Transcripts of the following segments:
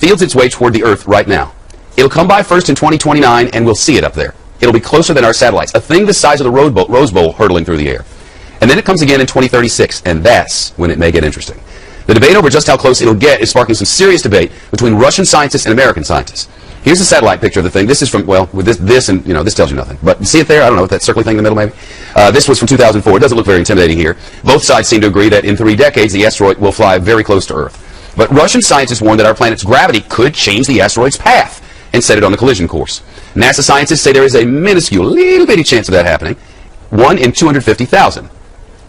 fields its way toward the Earth right now. It'll come by first in 2029, and we'll see it up there. It'll be closer than our satellites, a thing the size of the Rose Bowl hurtling through the air. And then it comes again in 2036, and that's when it may get interesting. The debate over just how close it'll get is sparking some serious debate between Russian scientists and American scientists. Here's a satellite picture of the thing. This is from, well, with this and, you know, this tells you nothing. But see it there? I don't know, that circly thing in the middle maybe? This was from 2004. It doesn't look very intimidating here. Both sides seem to agree that in 3 decades, the asteroid will fly very close to Earth. But Russian scientists warn that our planet's gravity could change the asteroid's path and set it on the collision course. NASA scientists say there is a minuscule, little bitty chance of that happening. 1 in 250,000.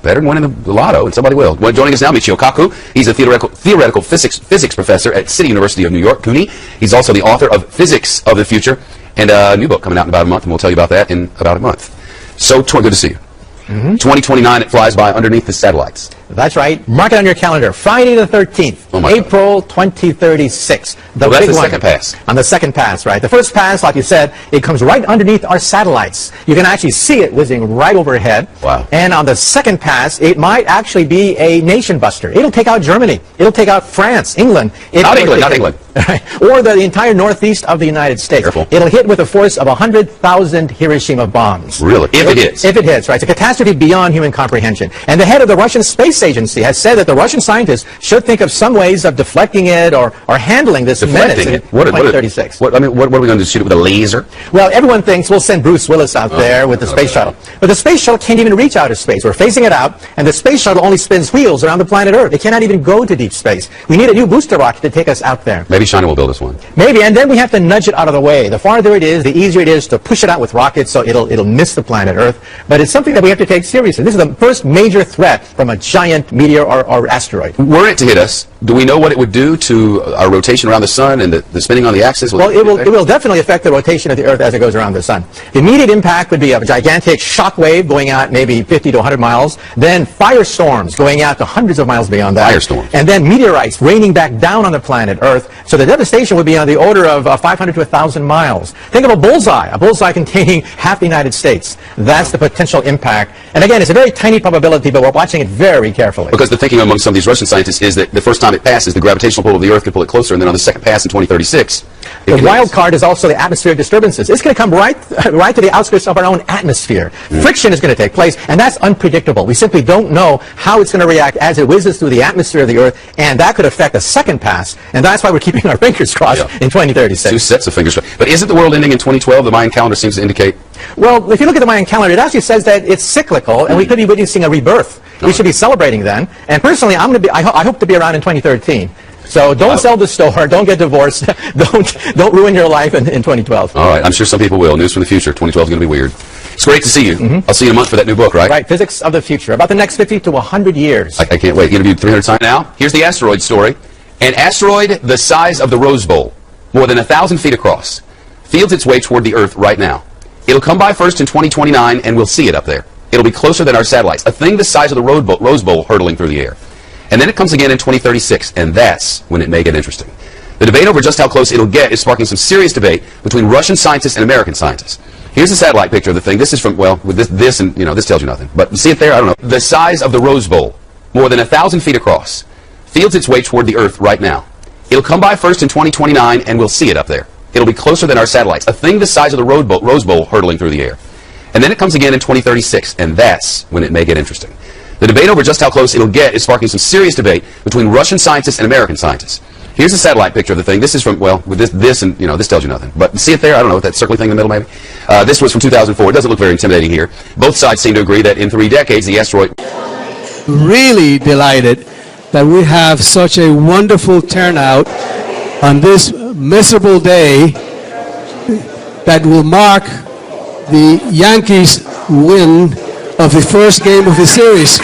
Better than winning the lotto, and somebody will. Joining us now, Michio Kaku. He's a theoretical physics professor at City University of New York, CUNY. He's also the author of Physics of the Future, and a new book coming out in about a month, and we'll tell you about that in about a month. So, good to see you. 2029, it flies by underneath the satellites. That's right. Mark it on your calendar. Friday the 13th, April 2036. That's the second pass. On the second pass, right. The first pass, like you said, it comes right underneath our satellites. You can actually see it whizzing right overhead. Wow. And on the second pass, it might actually be a nation buster. It'll take out Germany. It'll take out France, England. Not England. Or the entire northeast of the United States. Careful. It'll hit with a force of 100,000 Hiroshima bombs. Really? If it hits. If it hits, right. It's a catastrophe beyond human comprehension. And the head of the Russian Space Agency has said that the Russian scientists should think of some ways of deflecting it or handling this menace in 2036. What are we going to do? Shoot it with a laser? Well, everyone thinks we'll send Bruce Willis out there with the space shuttle. But the space shuttle can't even reach outer space. We're phasing it out, and the space shuttle only spins wheels around the planet Earth. It cannot even go to deep space. We need a new booster rocket to take us out there. Maybe China will build us one. Maybe, and then we have to nudge it out of the way. The farther it is, the easier it is to push it out with rockets so it'll miss the planet Earth. But it's something that we have to take seriously. This is the first major threat from a giant meteor or asteroid. Were it to hit us, do we know what it would do to our rotation around the sun and the spinning on the axis? Well, it will definitely affect the rotation of the Earth as it goes around the sun. The immediate impact would be a gigantic shock wave going out maybe 50 to 100 miles, then firestorms going out to hundreds of miles beyond that. Firestorms. And then meteorites raining back down on the planet Earth. So the devastation would be on the order of 500 to 1,000 miles. Think of a bullseye containing half the United States. That's the potential impact. And again, it's a very tiny probability, but we're watching it very carefully. Because the thinking among some of these Russian scientists is that the first time it passes, the gravitational pull of the Earth could pull it closer, and then on the second pass in 2036, the wild card is also the atmospheric disturbances. It's going to come right to the outskirts of our own atmosphere. Friction is going to take place, and that's unpredictable. We simply don't know how it's going to react as it whizzes through the atmosphere of the Earth, and that could affect the second pass, and that's why we're keeping our fingers crossed in 2036. 2 sets of fingers crossed. But isn't the world ending in 2012? The Mayan calendar seems to indicate. Well, if you look at the Mayan calendar, it actually says that it's cyclical, and we could be witnessing a rebirth. We should be celebrating then. And personally, I hope to be around in 2013. So don't sell the store, don't get divorced, don't ruin your life in 2012. All right, I'm sure some people will. News from the future. 2012 is going to be weird. It's great to see you. I'll see you in a month for that new book, right? Right, Physics of the Future, about the next 50 to 100 years. I can't wait. Interviewed 300 times. Now, here's the asteroid story. An asteroid the size of the Rose Bowl, more than 1,000 feet across, fields its way toward the Earth right now. It'll come by first in 2029, and we'll see it up there. It'll be closer than our satellites, a thing the size of the Rose Bowl hurtling through the air. And then it comes again in 2036, and that's when it may get interesting. The debate over just how close it'll get is sparking some serious debate between Russian scientists and American scientists. Here's a satellite picture of the thing. This is from, well, with this and, you know, this tells you nothing. But see it there? I don't know. The size of the Rose Bowl, more than 1,000 feet across, fields its way toward the Earth right now. It'll come by first in 2029, and we'll see it up there. It'll be closer than our satellites, a thing the size of the Rose Bowl hurtling through the air. And then it comes again in 2036, and that's when it may get interesting. The debate over just how close it'll get is sparking some serious debate between Russian scientists and American scientists. Here's a satellite picture of the thing. This is from, well, with this and, you know, this tells you nothing. But see it there? I don't know, that circly thing in the middle maybe? This was from 2004. It doesn't look very intimidating here. Both sides seem to agree that in 3 decades, the asteroid... Really delighted that we have such a wonderful turnout on this miserable day that will mark the Yankees' win of the first game of the series.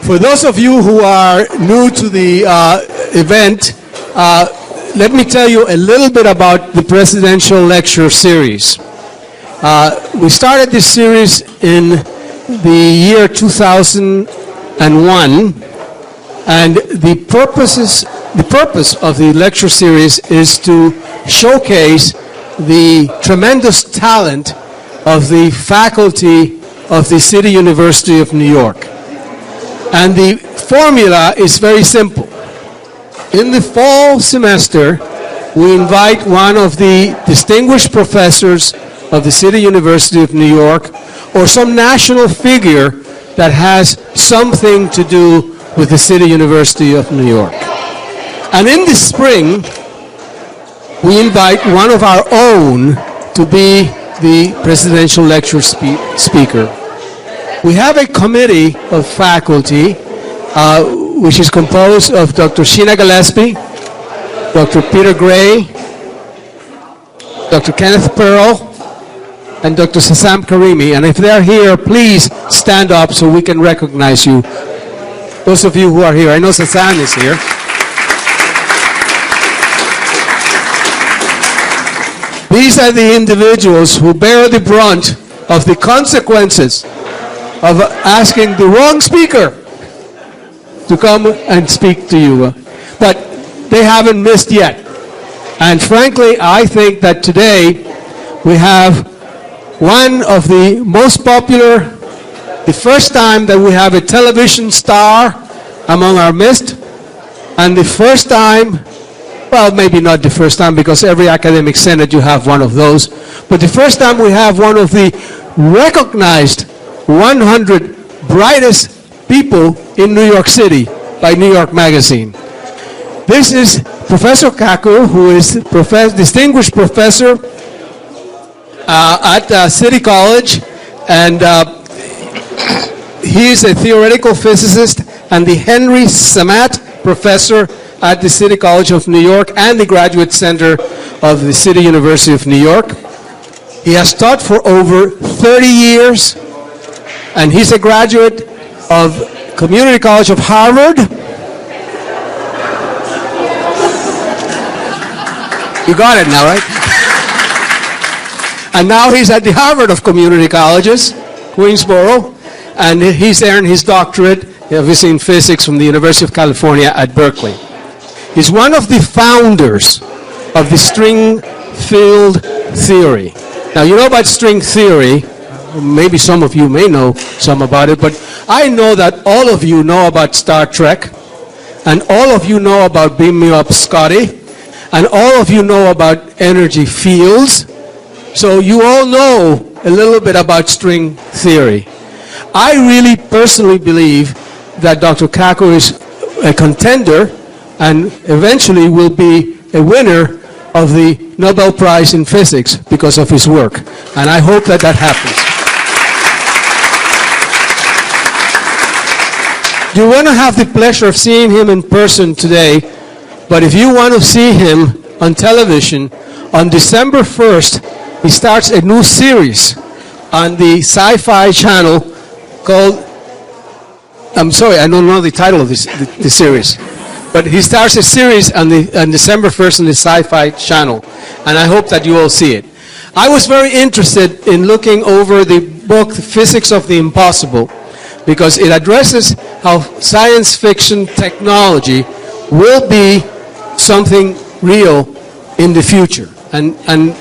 For those of you who are new to the event, let me tell you a little bit about the presidential lecture series. We started this series in the year 2001, and the purpose of the lecture series is to showcase the tremendous talent of the faculty of the City University of New York. And the formula is very simple. In the fall semester, we invite one of the distinguished professors of the City University of New York or some national figure that has something to do with the City University of New York. And in the spring, we invite one of our own to be the presidential lecture speaker. We have a committee of faculty which is composed of Dr. Sheena Gillespie, Dr. Peter Gray, Dr. Kenneth Pearl, and Dr. Sassam Karimi. And if they're here, please stand up so we can recognize you. Those of you who are here, I know Sassam is here. These are the individuals who bear the brunt of the consequences of asking the wrong speaker to come and speak to you. But they haven't missed yet. And frankly, I think that today we have one of the most popular, the first time that we have a television star among our midst, and the first time, well, maybe not the first time, because every academic senate you have one of those, but the first time we have one of the recognized 100 brightest people in New York City by New York Magazine. This is Professor Kaku, who is distinguished professor at City College, and he is a theoretical physicist and the Henry Samat Professor at the City College of New York and the Graduate Center of the City University of New York. He has taught for over 30 years, and he's a graduate of Community College of Harvard. You got it now, right? And now he's at the Harvard of Community Colleges, Queensboro, and he's earned his doctorate, obviously in physics, from the University of California at Berkeley. He's one of the founders of the string field theory. Now, you know about string theory. Maybe some of you may know some about it, but I know that all of you know about Star Trek, and all of you know about Beam Me Up Scotty, and all of you know about energy fields. So you all know a little bit about string theory. I really personally believe that Dr. Kaku is a contender and eventually will be a winner of the Nobel Prize in Physics because of his work. And I hope that that happens. You want to have the pleasure of seeing him in person today, but if you want to see him on television, on December 1st, he starts a new series on the Sci-Fi channel called, I'm sorry, I don't know the title of the series, but he starts a series on December 1st on the Sci-Fi channel, and I hope that you all see it. I was very interested in looking over the book, The Physics of the Impossible, because it addresses how science fiction technology will be something real in the future. And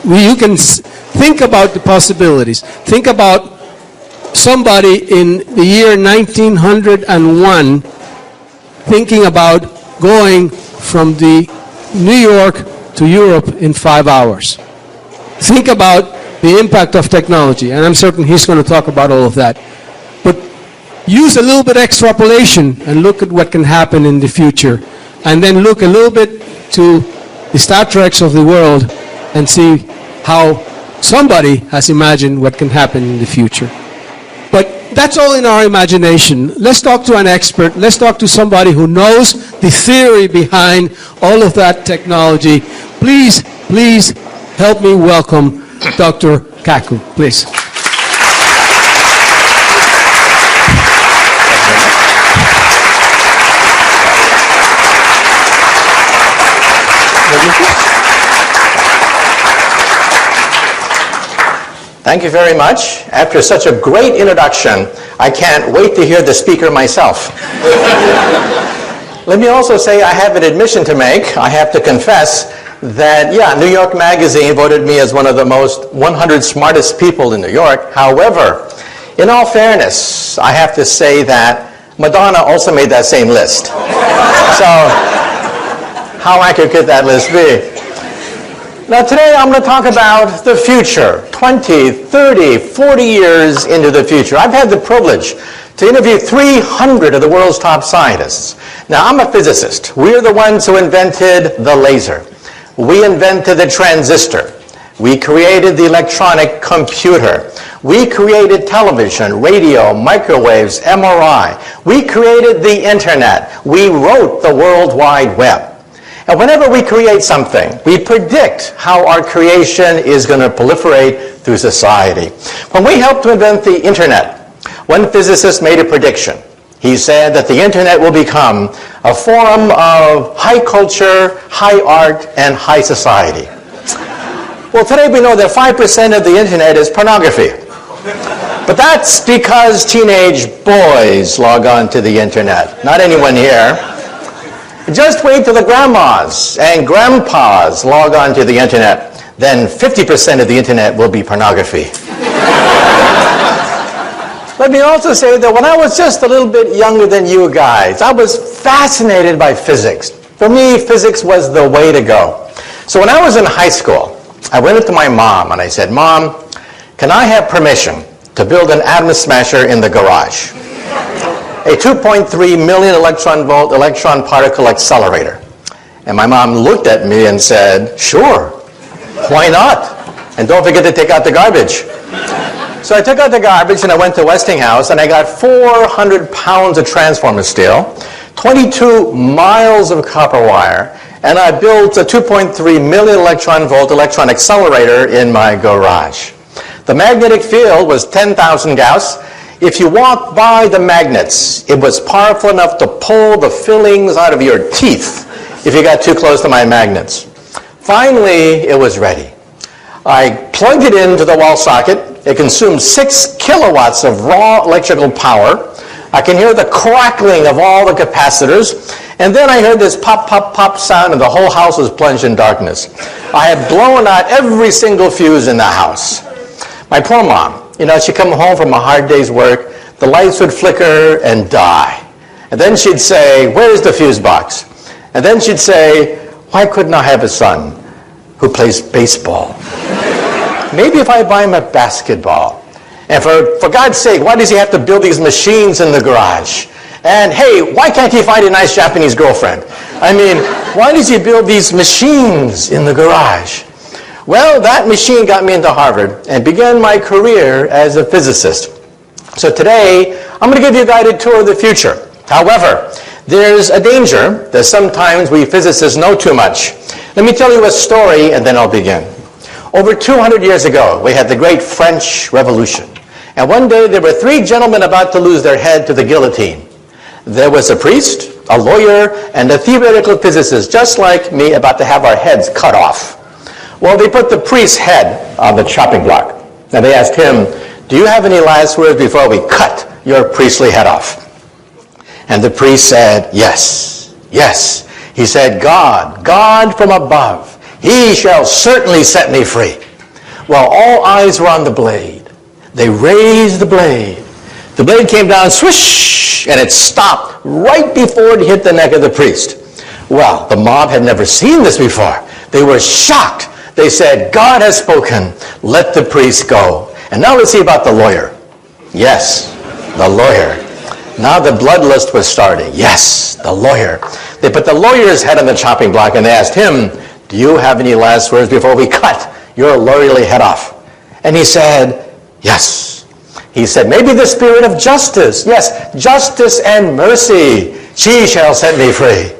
you can think about the possibilities. Think about somebody in the year 1901 thinking about going from New York to Europe in 5 hours. Think about the impact of technology, and I'm certain he's going to talk about all of that. But use a little bit extrapolation and look at what can happen in the future, and then look a little bit to the Star Treks of the world and see how somebody has imagined what can happen in the future. But that's all in our imagination. Let's talk to an expert. Let's talk to somebody who knows the theory behind all of that technology. Please, please help me welcome Dr. Kaku, please. Thank you very much. After such a great introduction, I can't wait to hear the speaker myself. Let me also say I have an admission to make. I have to confess that, yeah, New York Magazine voted me as one of the most 100 smartest people in New York. However, in all fairness, I have to say that Madonna also made that same list. So, how accurate could that list be? Now today I'm going to talk about the future, 20, 30, 40 years into the future. I've had the privilege to interview 300 of the world's top scientists. Now I'm a physicist. We're the ones who invented the laser. We invented the transistor. We created the electronic computer. We created television, radio, microwaves, MRI. We created the internet. We wrote the World Wide Web. And whenever we create something, we predict how our creation is going to proliferate through society. When we helped to invent the internet, one physicist made a prediction. He said that the internet will become a forum of high culture, high art, and high society. Well, today we know that 5% of the internet is pornography. But that's because teenage boys log on to the internet, not anyone here. Just wait till the grandmas and grandpas log on to the internet. Then 50% of the internet will be pornography. Let me also say that when I was just a little bit younger than you guys, I was fascinated by physics. For me, physics was the way to go. So when I was in high school, I went up to my mom and I said, "Mom, can I have permission to build an atom smasher in the garage? A 2.3 million electron volt electron particle accelerator." And my mom looked at me and said, "Sure, why not? And don't forget to take out the garbage." So I took out the garbage and I went to Westinghouse and I got 400 pounds of transformer steel, 22 miles of copper wire, and I built a 2.3 million electron volt electron accelerator in my garage. The magnetic field was 10,000 Gauss. If you walked by the magnets, it was powerful enough to pull the fillings out of your teeth if you got too close to my magnets. Finally, it was ready. I plugged it into the wall socket. It consumed 6 kilowatts of raw electrical power. I can hear the crackling of all the capacitors. And then I heard this pop, pop, pop sound and the whole house was plunged in darkness. I had blown out every single fuse in the house. My poor mom, she'd come home from a hard day's work, the lights would flicker and die. And then she'd say, "Where's the fuse box?" And then she'd say, "Why couldn't I have a son who plays baseball? Maybe if I buy him a basketball. And for God's sake, why does he have to build these machines in the garage? And hey, why can't he find a nice Japanese girlfriend? I mean, why does he build these machines in the garage?" Well, that machine got me into Harvard and began my career as a physicist. So today, I'm going to give you a guided tour of the future. However, there's a danger that sometimes we physicists know too much. Let me tell you a story and then I'll begin. Over 200 years ago, we had the great French Revolution. And one day there were 3 gentlemen about to lose their head to the guillotine. There was a priest, a lawyer, and a theoretical physicist, just like me, about to have our heads cut off. Well, they put the priest's head on the chopping block. And they asked him, "Do you have any last words before we cut your priestly head off?" And the priest said, "Yes, yes." He said, God from above, he shall certainly set me free." Well, all eyes were on the blade. They raised the blade. The blade came down, swish, and it stopped right before it hit the neck of the priest. Well, the mob had never seen this before. They were shocked. They said, "God has spoken. Let the priest go." And now let's see about the lawyer. Yes, the lawyer. Now the bloodlust was starting. Yes, the lawyer. They put the lawyer's head on the chopping block and they asked him, "Do you have any last words before we cut your lawyerly head off?" And he said, "Yes." He said, "Maybe the spirit of justice. Yes, justice and mercy. She shall set me free."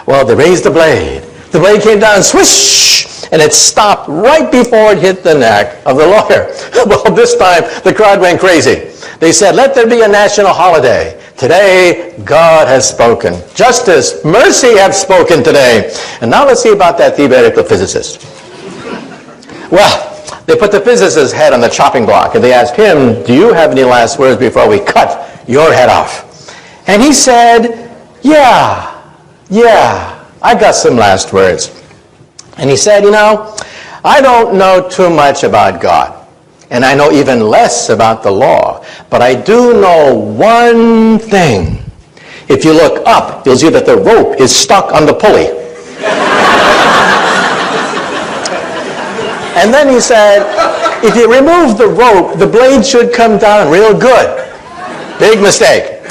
Well, they raised the blade. The blade came down, swish, and it stopped right before it hit the neck of the lawyer. Well, this time the crowd went crazy. They said, "Let there be a national holiday. Today, God has spoken. Justice, mercy have spoken today." And now let's see about that theoretical physicist. Well, they put the physicist's head on the chopping block and they asked him, "Do you have any last words before we cut your head off?" And he said, Yeah, I got some last words. And he said, "I don't know too much about God. And I know even less about the law. But I do know one thing. If you look up, you'll see that the rope is stuck on the pulley. And then he said, if you remove the rope, the blade should come down real good. Big mistake.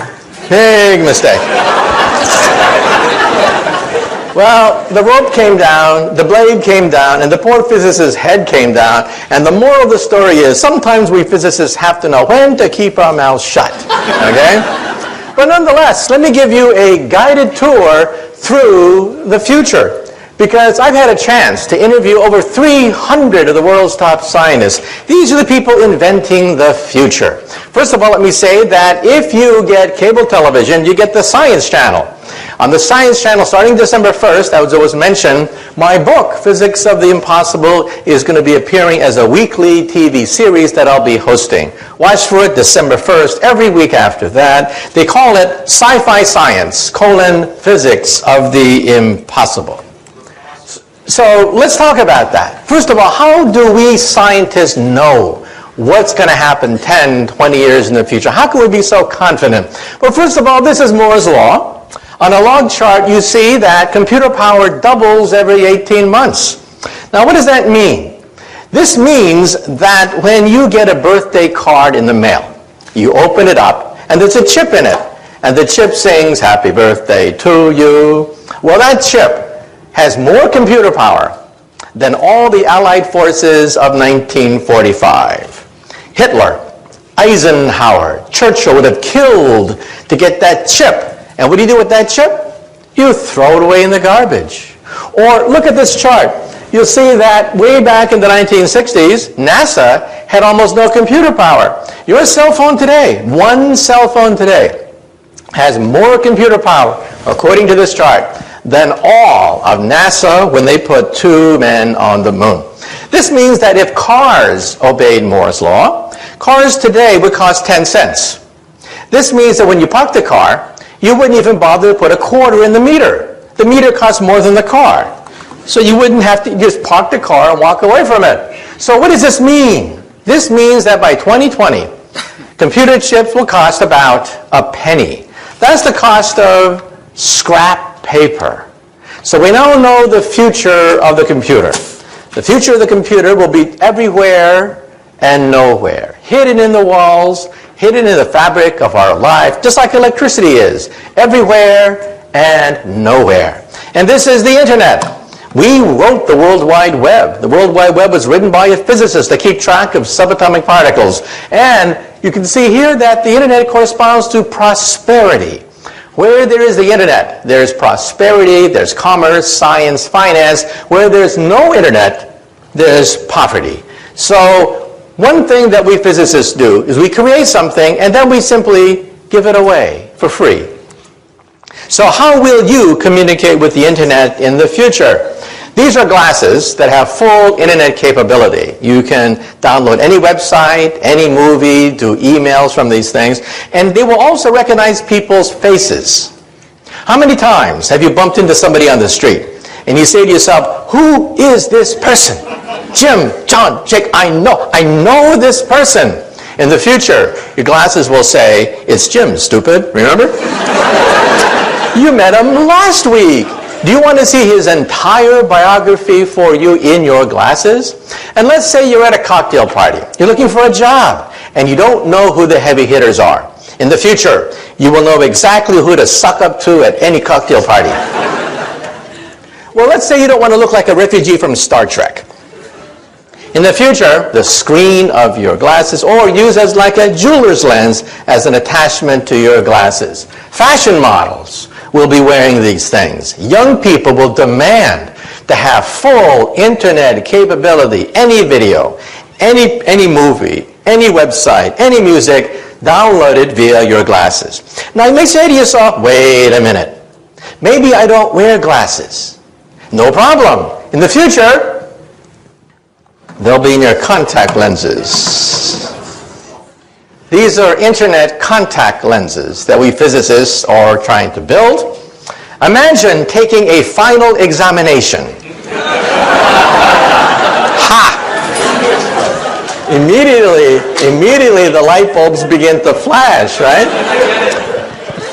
Big mistake. Well, the rope came down, the blade came down, and the poor physicist's head came down. And the moral of the story is, sometimes we physicists have to know when to keep our mouths shut. Okay? But nonetheless, let me give you a guided tour through the future. Because I've had a chance to interview over 300 of the world's top scientists. These are the people inventing the future. First of all, let me say that if you get cable television, you get the Science Channel. On the Science Channel, starting December 1st, as was mentioned, my book, Physics of the Impossible, is going to be appearing as a weekly TV series that I'll be hosting. Watch for it December 1st, every week after that. They call it Sci-Fi Science, Physics of the Impossible. So let's talk about that. First of all, how do we scientists know what's going to happen 10, 20 years in the future? How can we be so confident? Well, first of all, this is Moore's Law. On a log chart, you see that computer power doubles every 18 months. Now, what does that mean? This means that when you get a birthday card in the mail, you open it up, and there's a chip in it. And the chip sings, "Happy birthday to you." Well, that chip has more computer power than all the Allied forces of 1945. Hitler, Eisenhower, Churchill would have killed to get that chip. And what do you do with that chip? You throw it away in the garbage. Or look at this chart. You'll see that way back in the 1960s, NASA had almost no computer power. Your cell phone today, one cell phone today, has more computer power, according to this chart, than all of NASA when they put 2 men on the moon. This means that if cars obeyed Moore's Law, cars today would cost 10 cents. This means that when you park the car, you wouldn't even bother to put a quarter in the meter. The meter costs more than the car. So you wouldn't have to just park the car and walk away from it. So what does this mean? This means that by 2020, computer chips will cost about a penny. That's the cost of scrap paper. So we now know the future of the computer. The future of the computer will be everywhere and nowhere. Hidden in the walls, hidden in the fabric of our life, just like electricity is. Everywhere and nowhere. And this is the internet. We wrote the World Wide Web. The World Wide Web was written by a physicist to keep track of subatomic particles. And you can see here that the internet corresponds to prosperity. Where there is the internet, there's prosperity, there's commerce, science, finance. Where there's no internet, there's poverty. So one thing that we physicists do is we create something and then we simply give it away for free. So how will you communicate with the internet in the future? These are glasses that have full internet capability. You can download any website, any movie, do emails from these things, and they will also recognize people's faces. How many times have you bumped into somebody on the street and you say to yourself, who is this person? Jim, John, Jake, I know this person. In the future, your glasses will say, it's Jim, stupid, remember? You met him last week. Do you want to see his entire biography for you in your glasses? And let's say you're at a cocktail party. You're looking for a job, and you don't know who the heavy hitters are. In the future, you will know exactly who to suck up to at any cocktail party. Well, let's say you don't want to look like a refugee from Star Trek. In the future, the screen of your glasses, or use as like a jeweler's lens as an attachment to your glasses. Fashion models will be wearing these things. Young people will demand to have full internet capability, any video, any movie, any website, any music, downloaded via your glasses. Now you may say to yourself, wait a minute, maybe I don't wear glasses. No problem. In the future, they'll be in your contact lenses. These are internet contact lenses that we physicists are trying to build. Imagine taking a final examination. Ha! Immediately the light bulbs begin to flash, right?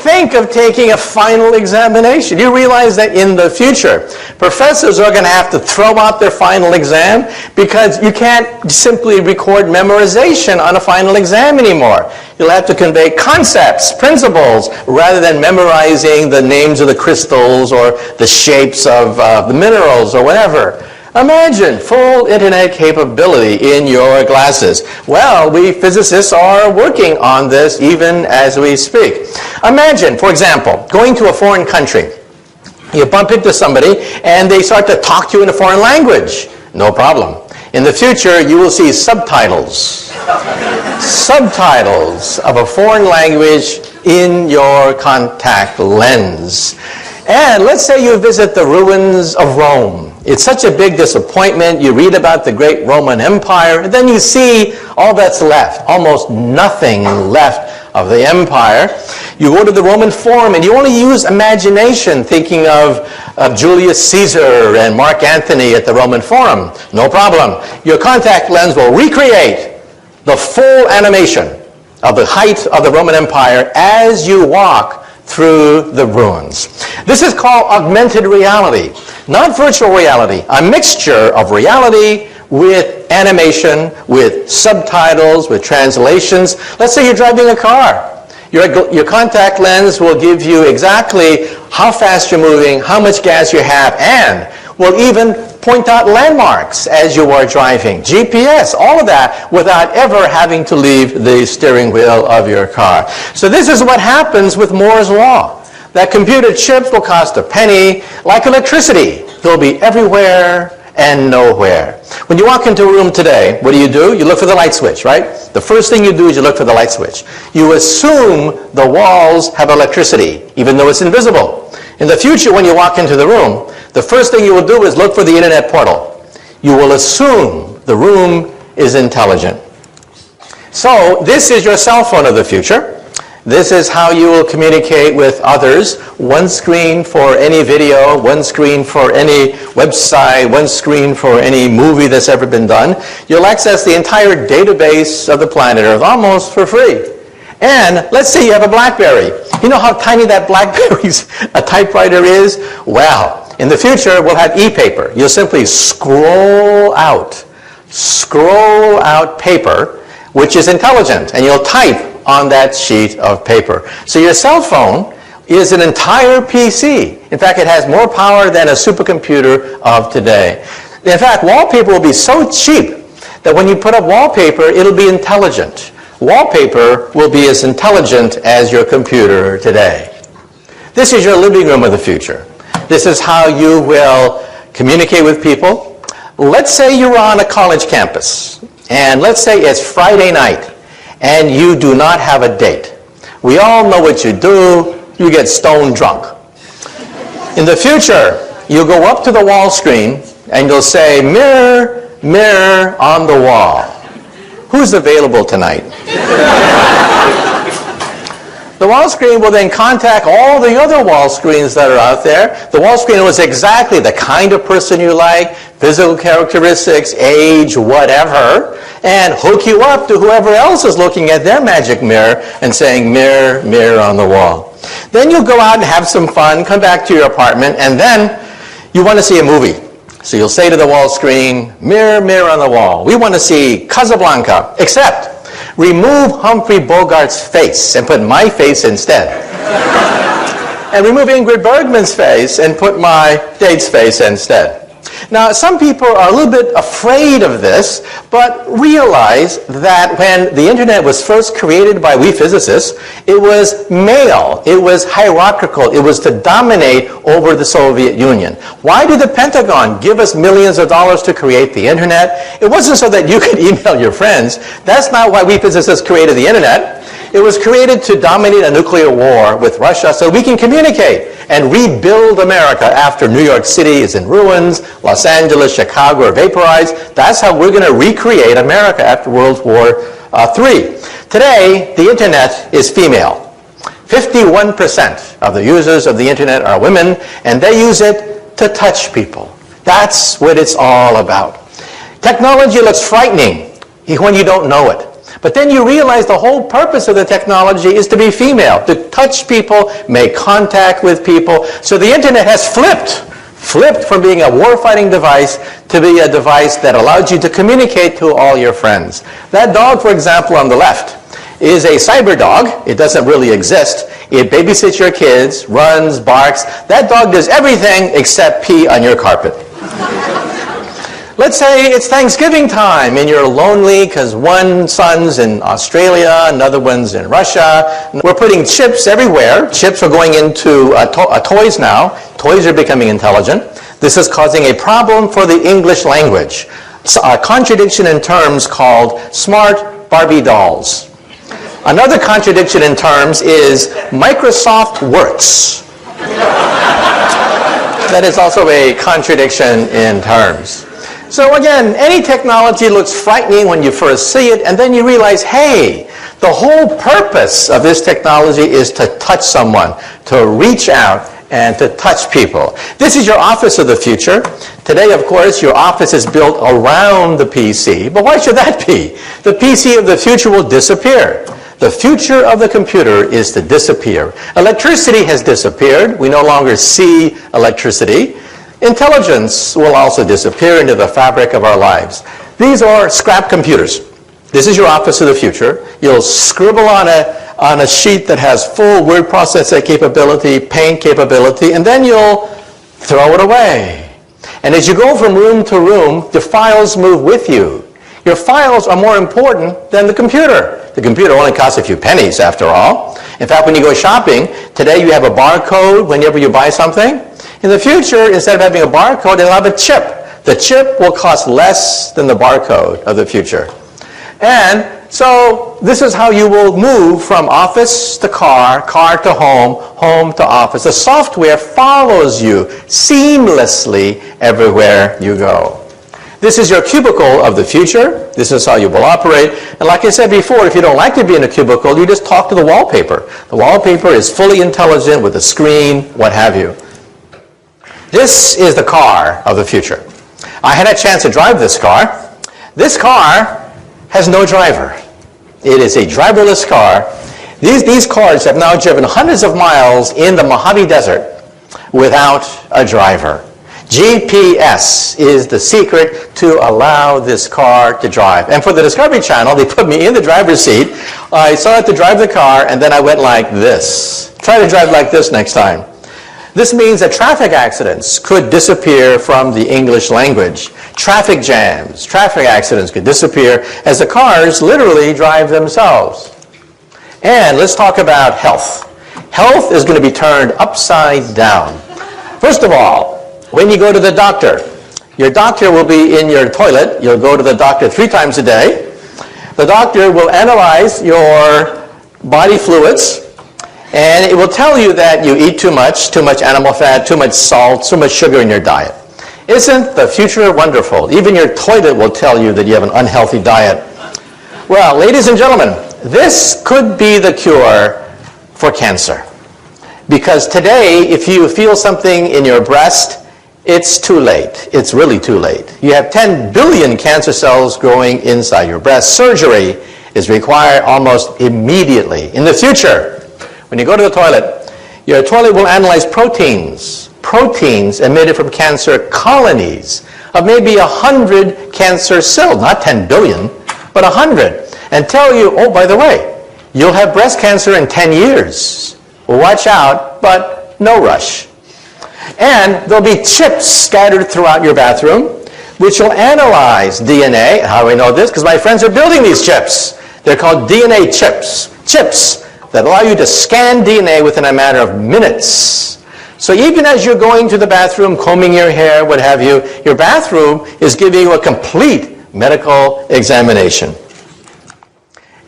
think of taking a final examination. You realize that in the future, professors are going to have to throw out their final exam because you can't simply record memorization on a final exam anymore. You'll have to convey concepts, principles, rather than memorizing the names of the crystals or the shapes of the minerals or whatever. Imagine full internet capability in your glasses. Well, we physicists are working on this even as we speak. Imagine, for example, going to a foreign country. You bump into somebody and they start to talk to you in a foreign language. No problem. In the future, you will see subtitles. Subtitles of a foreign language in your contact lens. And let's say you visit the ruins of Rome. It's such a big disappointment. You read about the great Roman Empire, and then you see all that's left, almost nothing left of the empire. You go to the Roman Forum, and you only use imagination thinking of Julius Caesar and Mark Antony at the Roman Forum. No problem. Your contact lens will recreate the full animation of the height of the Roman Empire as you walk through the ruins. This is called augmented reality, not virtual reality, a mixture of reality with animation, with subtitles, with translations. Let's say you're driving a car. Your contact lens will give you exactly how fast you're moving, how much gas you have, and will even point out landmarks as you are driving. GPS, all of that, without ever having to leave the steering wheel of your car. So this is what happens with Moore's Law. That computer chips will cost a penny, like electricity. They'll be everywhere and nowhere. When you walk into a room today, what do? You look for the light switch, right? The first thing you do is you look for the light switch. You assume the walls have electricity, even though it's invisible. In the future, when you walk into the room, the first thing you will do is look for the internet portal. You will assume the room is intelligent. So this is your cell phone of the future. This is how you will communicate with others. One screen for any video, one screen for any website, one screen for any movie that's ever been done. You'll access the entire database of the planet Earth almost for free. And let's say you have a BlackBerry. You know how tiny that BlackBerry's a typewriter is? Well, in the future, we'll have e-paper. You'll simply scroll out paper, which is intelligent, and you'll type on that sheet of paper. So your cell phone is an entire PC. In fact, it has more power than a supercomputer of today. In fact, wallpaper will be so cheap that when you put up wallpaper, it'll be intelligent. Wallpaper will be as intelligent as your computer today. This is your living room of the future. This is how you will communicate with people. Let's say you're on a college campus, and let's say it's Friday night, and you do not have a date. We all know what you do. You get stone drunk. In the future, you go up to the wall screen, and you'll say, "Mirror, mirror on the wall, who's available tonight?" The wall screen will then contact all the other wall screens that are out there. The wall screen knows exactly the kind of person you like, physical characteristics, age, whatever, and hook you up to whoever else is looking at their magic mirror and saying, "Mirror, mirror on the wall." Then you'll go out and have some fun, come back to your apartment, and then you want to see a movie. So you'll say to the wall screen, "Mirror, mirror on the wall, we want to see Casablanca, except remove Humphrey Bogart's face and put my face instead." And remove Ingrid Bergman's face and put my date's face instead. Now, some people are a little bit afraid of this, but realize that when the internet was first created by we physicists, it was male, it was hierarchical, it was to dominate over the Soviet Union. Why did the Pentagon give us millions of dollars to create the internet? It wasn't so that you could email your friends. That's not why we physicists created the internet. It was created to dominate a nuclear war with Russia so we can communicate and rebuild America after New York City is in ruins, Los Angeles, Chicago are vaporized. That's how we're going to recreate America after World War III. Today, the internet is female. 51% of the users of the internet are women, and they use it to touch people. That's what it's all about. Technology looks frightening when you don't know it. But then you realize the whole purpose of the technology is to be female, to touch people, make contact with people. So the internet has flipped from being a warfighting device to be a device that allows you to communicate to all your friends. That dog, for example, on the left, is a cyber dog. It doesn't really exist. It babysits your kids, runs, barks. That dog does everything except pee on your carpet. Let's say it's Thanksgiving time and you're lonely because one son's in Australia, another one's in Russia. We're putting chips everywhere. Chips are going into toys now. Toys are becoming intelligent. This is causing a problem for the English language. A contradiction in terms called smart Barbie dolls. Another contradiction in terms is Microsoft Works. That is also a contradiction in terms. So again, any technology looks frightening when you first see it, and then you realize, hey, the whole purpose of this technology is to touch someone, to reach out and to touch people. This is your office of the future. Today, of course, your office is built around the PC, but why should that be? The PC of the future will disappear. The future of the computer is to disappear. Electricity has disappeared. We no longer see electricity. Intelligence will also disappear into the fabric of our lives. These are scrap computers. This is your office of the future. You'll scribble on a sheet that has full word processing capability, paint capability, and then you'll throw it away. And as you go from room to room, the files move with you. Your files are more important than the computer. The computer only costs a few pennies, after all. In fact, when you go shopping, today you have a barcode whenever you buy something. In the future, instead of having a barcode, you'll have a chip. The chip will cost less than the barcode of the future. And so this is how you will move from office to car, car to home, home to office. The software follows you seamlessly everywhere you go. This is your cubicle of the future. This is how you will operate. And like I said before, if you don't like to be in a cubicle, you just talk to the wallpaper. The wallpaper is fully intelligent with a screen, what have you. This is the car of the future. I had a chance to drive this car. This car has no driver. It is a driverless car. These cars have now driven hundreds of miles in the Mojave Desert without a driver. GPS is the secret to allow this car to drive. And for the Discovery Channel, they put me in the driver's seat. I started to drive the car, and then I went like this. Try to drive like this next time. This means that traffic accidents could disappear from the English language. Traffic jams, traffic accidents could disappear as the cars literally drive themselves. And let's talk about health. Health is going to be turned upside down. First of all, when you go to the doctor, your doctor will be in your toilet. You'll go to the doctor 3 times a day. The doctor will analyze your body fluids, and it will tell you that you eat too much animal fat, too much salt, too much sugar in your diet. Isn't the future wonderful? Even your toilet will tell you that you have an unhealthy diet. Well, ladies and gentlemen, this could be the cure for cancer. Because today, if you feel something in your breast, it's too late. It's really too late. You have 10 billion cancer cells growing inside your breast. Surgery is required almost immediately. In the future, when you go to the toilet, your toilet will analyze proteins emitted from cancer colonies of maybe 100 cancer cells, not 10 billion, but 100, and tell you, oh, by the way, you'll have breast cancer in 10 years. Well, watch out, but no rush. And there'll be chips scattered throughout your bathroom, which will analyze DNA. How do I know this? Because my friends are building these chips. They're called DNA chips. Chips that allow you to scan DNA within a matter of minutes. So even as you're going to the bathroom, combing your hair, what have you, your bathroom is giving you a complete medical examination.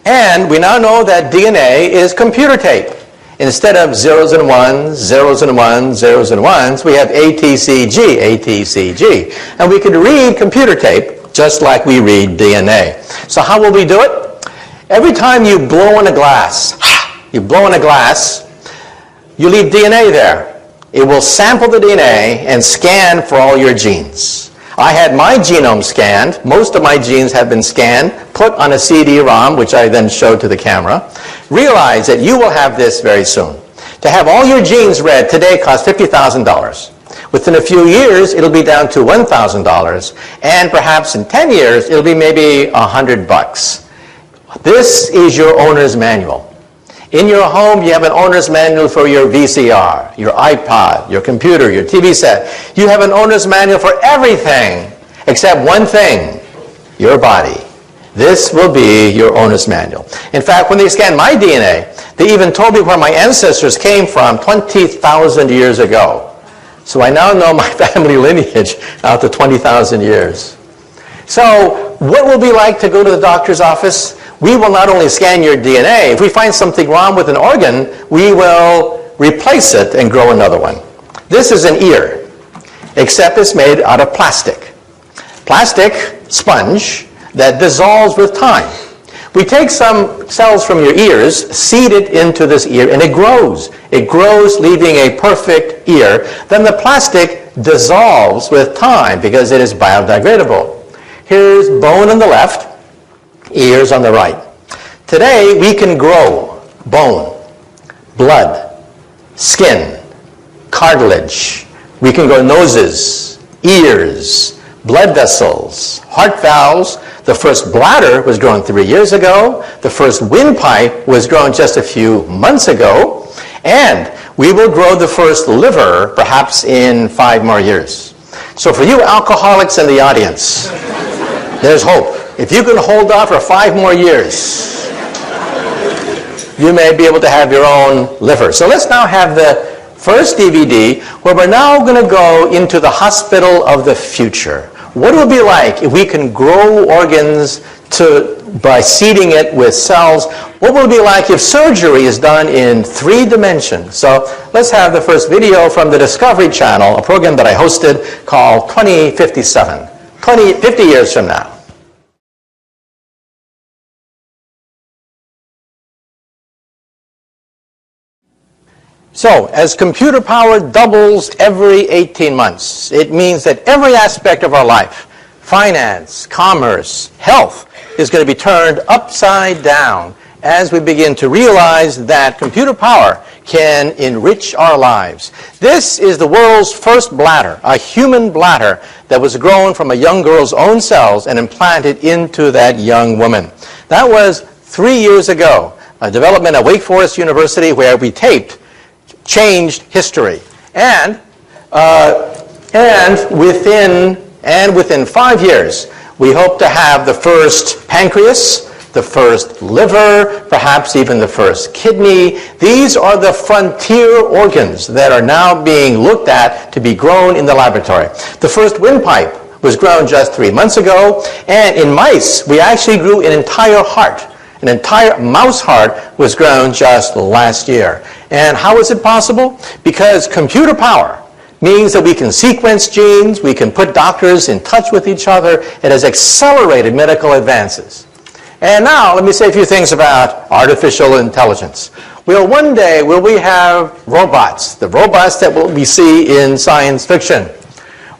And we now know that DNA is computer tape. Instead of zeros and ones, zeros and ones, zeros and ones, we have ATCG, ATCG. And we could read computer tape just like we read DNA. So how will we do it? Every time you blow in a glass, you leave DNA there. It will sample the DNA and scan for all your genes. I had my genome scanned. Most of my genes have been scanned, put on a CD-ROM, which I then showed to the camera. Realize that you will have this very soon. To have all your genes read today costs $50,000. Within a few years, it'll be down to $1,000. And perhaps in 10 years, it'll be maybe $100. This is your owner's manual. In your home, you have an owner's manual for your VCR, your iPod, your computer, your TV set. You have an owner's manual for everything except one thing, your body. This will be your owner's manual. In fact, when they scanned my DNA, they even told me where my ancestors came from 20,000 years ago. So I now know my family lineage out to 20,000 years. So what will it be like to go to the doctor's office? We will not only scan your DNA. If we find something wrong with an organ, we will replace it and grow another one. This is an ear, except it's made out of plastic. Plastic sponge that dissolves with time. We take some cells from your ears, seed it into this ear, and it grows. It grows, leaving a perfect ear. Then the plastic dissolves with time because it is biodegradable. Here's bone on the left, ears on the right. Today, we can grow bone, blood, skin, cartilage. We can grow noses, ears, blood vessels, heart valves. The first bladder was grown 3 years ago. The first windpipe was grown just a few months ago. And we will grow the first liver perhaps in 5 more years. So for you alcoholics in the audience, there's hope. If you can hold on for 5 more years, you may be able to have your own liver. So let's now have the first DVD where we're now going to go into the hospital of the future. What it will be like if we can grow organs by seeding it with cells? What will it be like if surgery is done in 3 dimensions? So let's have the first video from the Discovery Channel, a program that I hosted called 2057, 50 years from now. So, as computer power doubles every 18 months, it means that every aspect of our life, finance, commerce, health, is going to be turned upside down as we begin to realize that computer power can enrich our lives. This is the world's first bladder, a human bladder that was grown from a young girl's own cells and implanted into that young woman. That was 3 years ago, a development at Wake Forest University where we taped changed history. And within 5 years, we hope to have the first pancreas, the first liver, perhaps even the first kidney. These are the frontier organs that are now being looked at to be grown in the laboratory. The first windpipe was grown just 3 months ago, and in mice, we actually grew an entire heart. An entire mouse heart was grown just last year. And how is it possible? Because computer power means that we can sequence genes, we can put doctors in touch with each other. It has accelerated medical advances. And now, let me say a few things about artificial intelligence. Well, one day, will we have robots, the robots that we see in science fiction?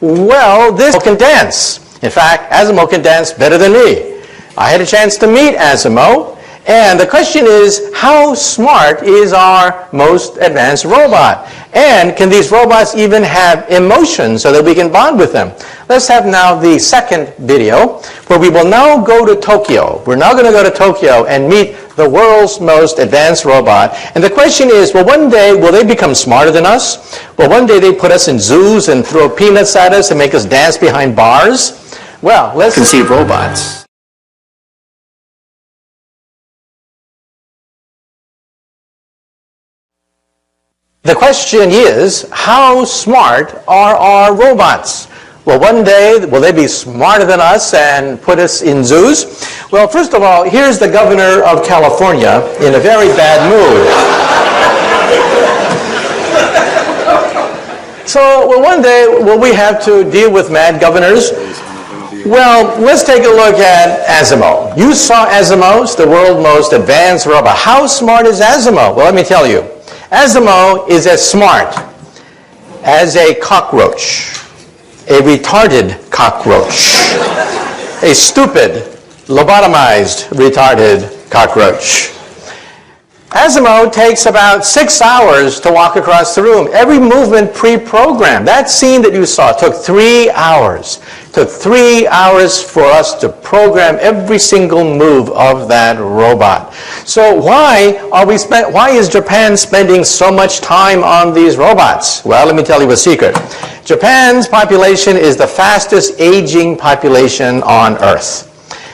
Well, this can dance. In fact, Asimo can dance better than me. I had a chance to meet Asimo, and the question is, how smart is our most advanced robot? And can these robots even have emotions so that we can bond with them? Let's have now the second video, where we will now go to Tokyo. We're now going to go to Tokyo and meet the world's most advanced robot. And the question is, well, one day, will they become smarter than us? Well, one day they put us in zoos and throw peanuts at us and make us dance behind bars? Well, let's conceive robots. The question is, how smart are our robots? Well, one day, will they be smarter than us and put us in zoos? Well, first of all, here's the governor of California in a very bad mood. So, well, one day, will we have to deal with mad governors? Well, let's take a look at Asimo. You saw Asimo, the world's most advanced robot. How smart is Asimo? Well, let me tell you. Asimo is as smart as a cockroach. a retarded cockroach. A stupid, lobotomized, retarded cockroach. Asimo takes about 6 hours to walk across the room. Every movement pre-programmed. That scene that you saw took 3 hours. Took 3 hours for us to program every single move of that robot. So why is Japan spending so much time on these robots? Well, let me tell you a secret. Japan's population is the fastest aging population on Earth.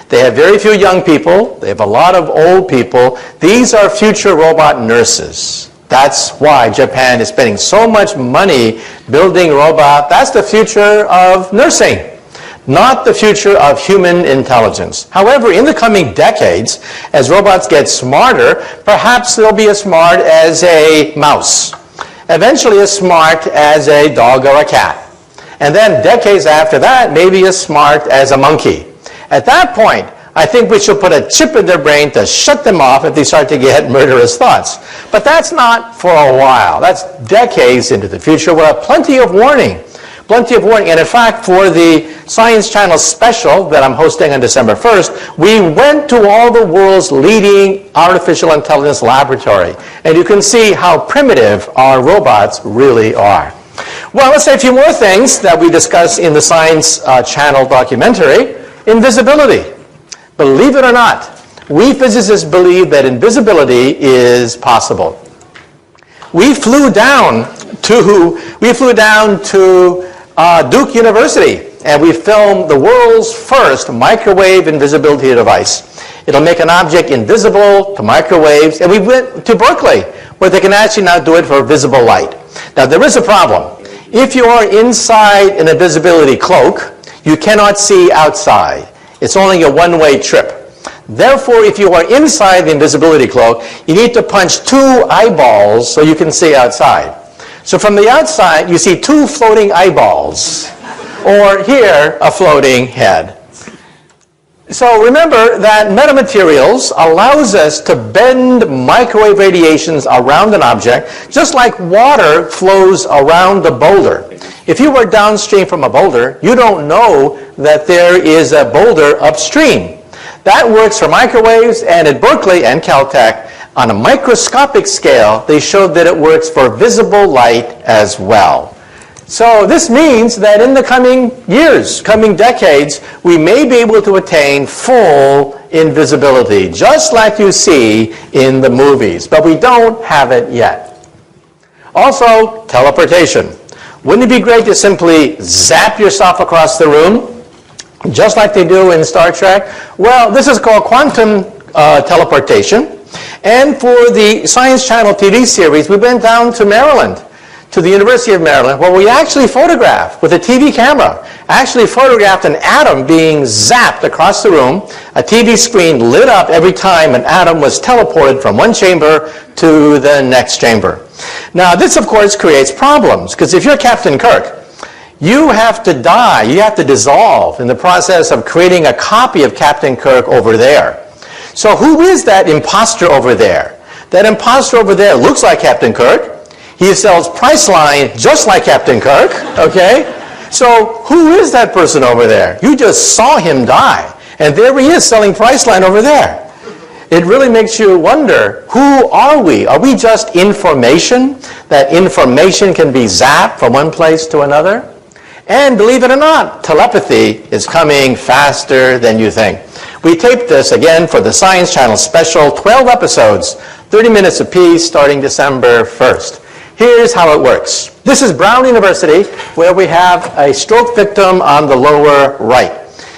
They have very few young people. They have a lot of old people. These are future robot nurses. That's why Japan is spending so much money building robots. That's the future of nursing, not the future of human intelligence. However, in the coming decades, as robots get smarter, perhaps they'll be as smart as a mouse, eventually as smart as a dog or a cat. And then decades after that, maybe as smart as a monkey. At that point, I think we should put a chip in their brain to shut them off if they start to get murderous thoughts. But that's not for a while. That's decades into the future. We'll have plenty of warning. Plenty of warning. And in fact, for the Science Channel special that I'm hosting on December 1st, we went to all the world's leading artificial intelligence laboratory. And you can see how primitive our robots really are. Well, let's say a few more things that we discuss in the Science Channel documentary. Invisibility. Believe it or not, we physicists believe that invisibility is possible. We flew down to Duke University and we filmed the world's first microwave invisibility device. It'll make an object invisible to microwaves, and we went to Berkeley where they can actually now do it for visible light. Now there is a problem. If you are inside an invisibility cloak, you cannot see outside. It's only a one-way trip. Therefore, if you are inside the invisibility cloak, you need to punch 2 eyeballs so you can see outside. So from the outside, you see 2 floating eyeballs, or here, a floating head. So remember that metamaterials allows us to bend microwave radiations around an object, just like water flows around the boulder. If you were downstream from a boulder, you don't know that there is a boulder upstream. That works for microwaves, and at Berkeley and Caltech, on a microscopic scale, they showed that it works for visible light as well. So this means that in the coming years, coming decades, we may be able to attain full invisibility, just like you see in the movies, but we don't have it yet. Also, teleportation. Wouldn't it be great to simply zap yourself across the room, just like they do in Star Trek? Well, this is called quantum teleportation. And for the Science Channel TV series, we went down to Maryland, to the University of Maryland, where we actually photographed, with a TV camera, actually photographed an atom being zapped across the room. A TV screen lit up every time an atom was teleported from one chamber to the next chamber. Now, this, of course, creates problems, because if you're Captain Kirk, you have to die, you have to dissolve in the process of creating a copy of Captain Kirk over there. So who is that imposter over there? That imposter over there looks like Captain Kirk. He sells Priceline just like Captain Kirk, okay? So who is that person over there? You just saw him die, and there he is selling Priceline over there. It really makes you wonder, who are we? Are we just information? That information can be zapped from one place to another? And believe it or not, telepathy is coming faster than you think. We taped this again for the Science Channel special, 12 episodes, 30 minutes apiece, starting December 1st. Here's how it works. This is Brown University, where we have a stroke victim on the lower right.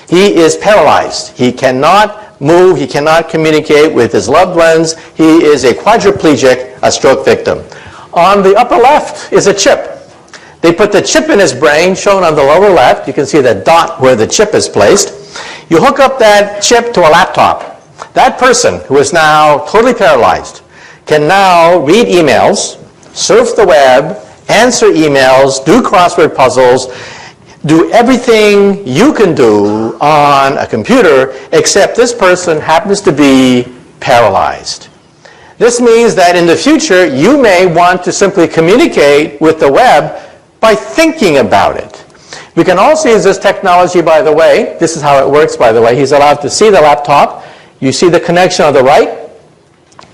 He is paralyzed. He cannot move. He cannot communicate with his loved ones. He is a quadriplegic, a stroke victim. On the upper left is a chip. They put the chip in his brain, shown on the lower left. You can see the dot where the chip is placed. You hook up that chip to a laptop. That person, who is now totally paralyzed, can now read emails, surf the web, answer emails, do crossword puzzles, do everything you can do on a computer, except this person happens to be paralyzed. This means that in the future, you may want to simply communicate with the web by thinking about it. We can also use this technology, by the way. This is how it works, by the way. He's allowed to see the laptop. You see the connection on the right.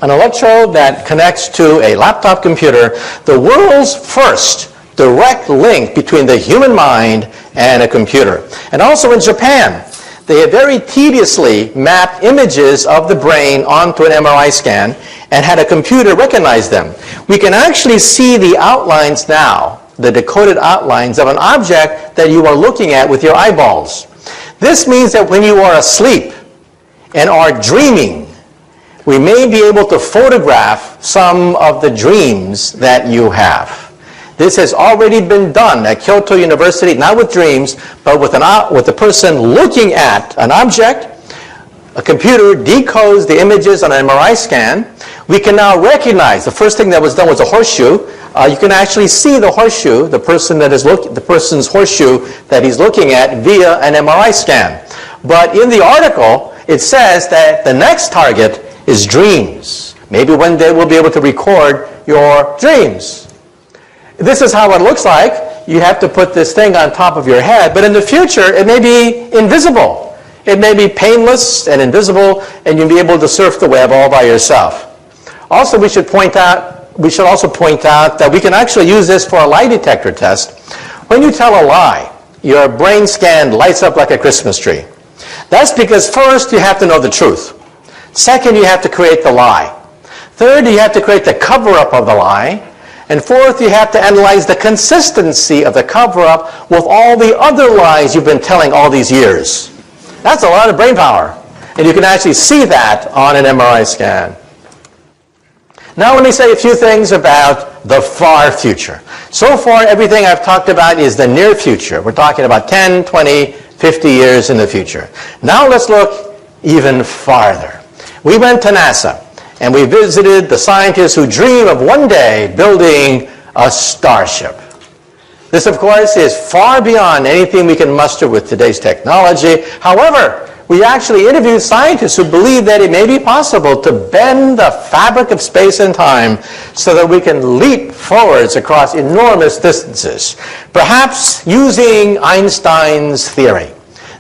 An electrode that connects to a laptop computer, the world's first direct link between the human mind and a computer. And also in Japan, they have very tediously mapped images of the brain onto an MRI scan and had a computer recognize them. We can actually see the outlines now, the decoded outlines of an object that you are looking at with your eyeballs. This means that when you are asleep and are dreaming, we may be able to photograph some of the dreams that you have. This has already been done at Kyoto University, not with dreams, but with a person looking at an object. A computer decodes the images on an MRI scan. We can now recognize, the first thing that was done was a horseshoe. You can actually see the horseshoe, the person's horseshoe that he's looking at via an MRI scan. But in the article, it says that the next target is dreams. Maybe one day we'll be able to record your dreams. This is how it looks like. You have to put this thing on top of your head, but in the future, it may be invisible. It may be painless and invisible, and you'll be able to surf the web all by yourself. Also, we should also point out that we can actually use this for a lie detector test. When you tell a lie, your brain scan lights up like a Christmas tree. That's because first, you have to know the truth. Second, you have to create the lie. Third, you have to create the cover-up of the lie. And fourth, you have to analyze the consistency of the cover-up with all the other lies you've been telling all these years. That's a lot of brain power. And you can actually see that on an MRI scan. Now let me say a few things about the far future. So far, everything I've talked about is the near future. We're talking about 10, 20, 50 years in the future. Now let's look even farther. We went to NASA. And we visited the scientists who dream of one day building a starship. This, of course, is far beyond anything we can muster with today's technology. However, we actually interviewed scientists who believe that it may be possible to bend the fabric of space and time so that we can leap forwards across enormous distances, perhaps using Einstein's theory.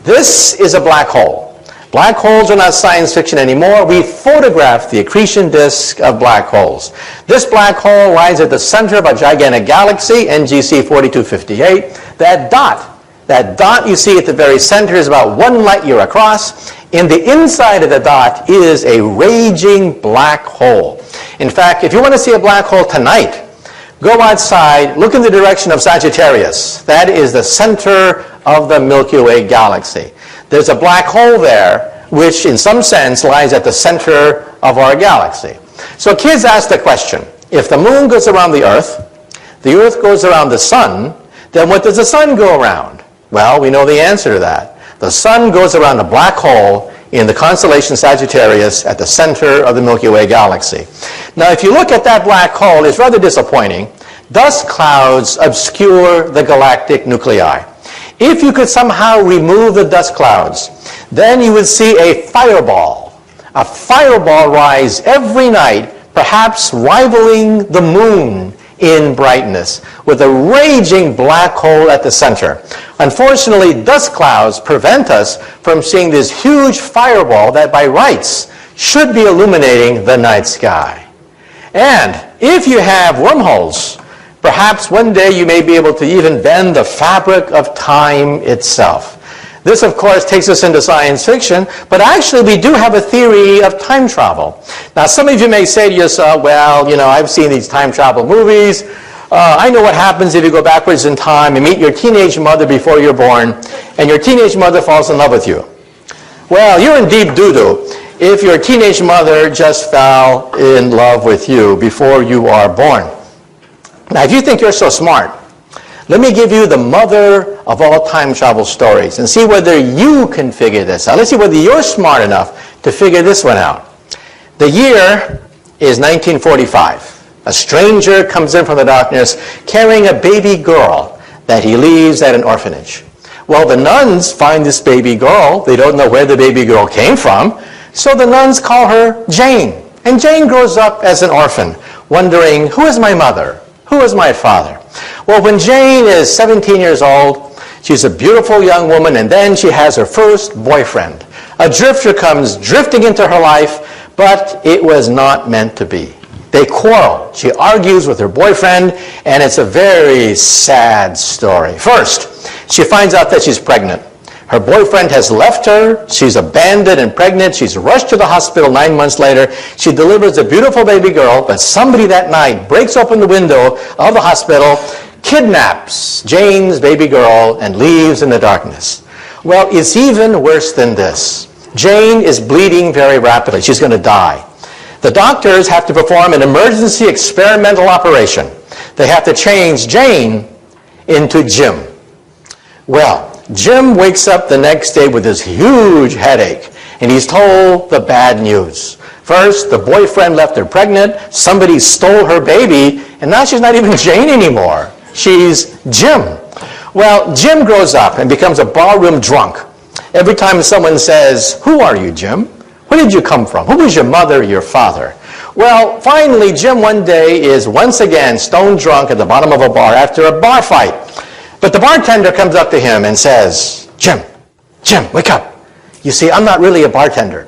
This is a black hole. Black holes are not science fiction anymore. We photograph the accretion disk of black holes. This black hole lies at the center of a gigantic galaxy, NGC 4258. That dot you see at the very center is about 1 light year across. In the inside of the dot is a raging black hole. In fact, if you want to see a black hole tonight, go outside, look in the direction of Sagittarius. That is the center of the Milky Way galaxy. There's a black hole there, which in some sense lies at the center of our galaxy. So kids ask the question, if the moon goes around the Earth goes around the sun, then what does the sun go around? Well, we know the answer to that. The sun goes around a black hole in the constellation Sagittarius at the center of the Milky Way galaxy. Now, if you look at that black hole, it's rather disappointing. Dust clouds obscure the galactic nuclei. If you could somehow remove the dust clouds, then you would see a fireball. A fireball rise every night, perhaps rivaling the moon in brightness, with a raging black hole at the center. Unfortunately, dust clouds prevent us from seeing this huge fireball that by rights should be illuminating the night sky. And if you have wormholes, perhaps one day you may be able to even bend the fabric of time itself. This, of course, takes us into science fiction, but actually we do have a theory of time travel. Now, some of you may say to yourself, well, I've seen these time travel movies. I know what happens if you go backwards in time and meet your teenage mother before you're born, and your teenage mother falls in love with you. Well, you're in deep doo-doo if your teenage mother just fell in love with you before you are born. Now, if you think you're so smart, let me give you the mother of all time travel stories and see whether you can figure this out. Let's see whether you're smart enough to figure this one out. The year is 1945. A stranger comes in from the darkness carrying a baby girl that he leaves at an orphanage. Well, the nuns find this baby girl. They don't know where the baby girl came from, so the nuns call her Jane. And Jane grows up as an orphan, wondering, who is my mother? Who is my father? Well, when Jane is 17 years old, She's a beautiful young woman, and then she has her first boyfriend. A drifter comes drifting into her life, but it was not meant to be. They quarrel. She argues with her boyfriend, and it's a very sad story. First, she finds out that she's pregnant. Her boyfriend has left her. She's abandoned and pregnant. She's rushed to the hospital 9 months later. She delivers a beautiful baby girl, but somebody that night breaks open the window of the hospital, kidnaps Jane's baby girl, and leaves in the darkness. Well, it's even worse than this. Jane is bleeding very rapidly. She's going to die. The doctors have to perform an emergency experimental operation. They have to change Jane into Jim. Well, Jim wakes up the next day with this huge headache, and he's told the bad news. First, the boyfriend left her pregnant, somebody stole her baby, and now she's not even Jane anymore. She's Jim. Well, Jim grows up and becomes a barroom drunk. Every time someone says, "Who are you, Jim? Where did you come from? Who was your mother or your father?" Well, finally, Jim one day is once again stone drunk at the bottom of a bar after a bar fight. But the bartender comes up to him and says, Jim, wake up. You see, I'm not really a bartender.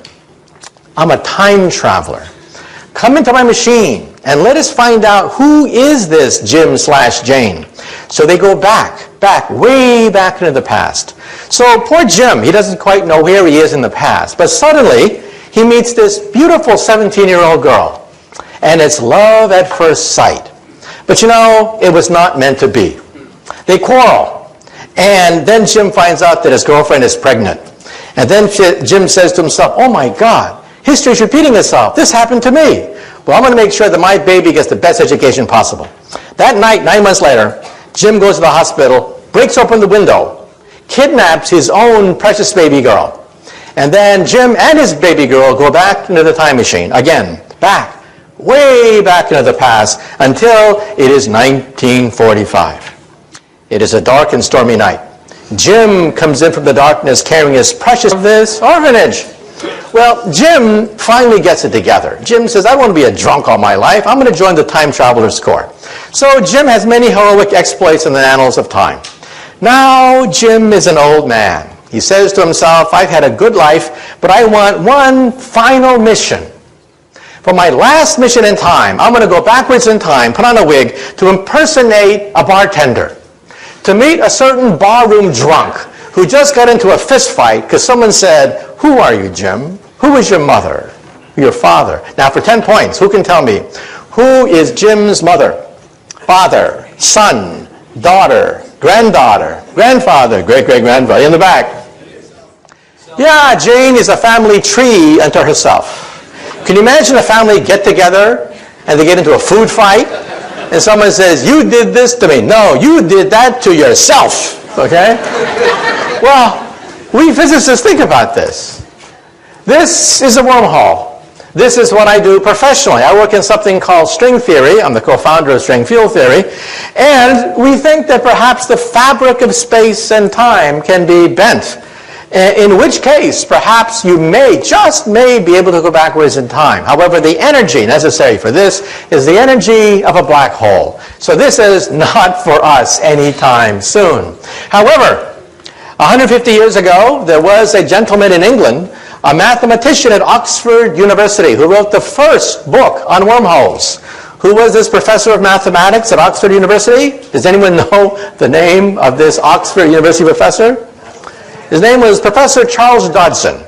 I'm a time traveler. Come into my machine and let us find out who is this Jim/Jane. So they go back, way back into the past. So poor Jim, he doesn't quite know where he is in the past. But suddenly, he meets this beautiful 17-year-old girl. And it's love at first sight. But you know, it was not meant to be. They quarrel. And then Jim finds out that his girlfriend is pregnant. And then Jim says to himself, oh my God, history's repeating itself. This happened to me. Well, I'm going to make sure that my baby gets the best education possible. That night, 9 months later, Jim goes to the hospital, breaks open the window, kidnaps his own precious baby girl. And then Jim and his baby girl go back into the time machine. Again, back, way back into the past, until it is 1945. It is a dark and stormy night. Jim comes in from the darkness carrying his precious this orphanage. Well, Jim finally gets it together. Jim says, I want to be a drunk all my life. I'm going to join the Time Traveler's Corps. So Jim has many heroic exploits in the annals of time. Now Jim is an old man. He says to himself, I've had a good life, but I want one final mission. For my last mission in time, I'm going to go backwards in time, put on a wig, to impersonate a bartender. To meet a certain barroom drunk who just got into a fist fight because someone said, who are you, Jim? Who is your mother? Your father? Now for 10 points, who can tell me? Who is Jim's mother? Father, son, daughter, granddaughter, grandfather, great-great-grandfather, in the back. Yeah, Jane is a family tree unto herself. Can you imagine a family get together and they get into a food fight? And someone says, you did this to me. No, you did that to yourself. Okay? Well, we physicists think about this. This is a wormhole. This is what I do professionally. I work in something called string theory. I'm the co-founder of string field theory. And we think that perhaps the fabric of space and time can be bent. In which case, perhaps you just may be able to go backwards in time. However, the energy necessary for this is the energy of a black hole. So this is not for us anytime soon. However, 150 years ago, there was a gentleman in England, a mathematician at Oxford University, who wrote the first book on wormholes. Who was this professor of mathematics at Oxford University? Does anyone know the name of this Oxford University professor? His name was Professor Charles Dodson.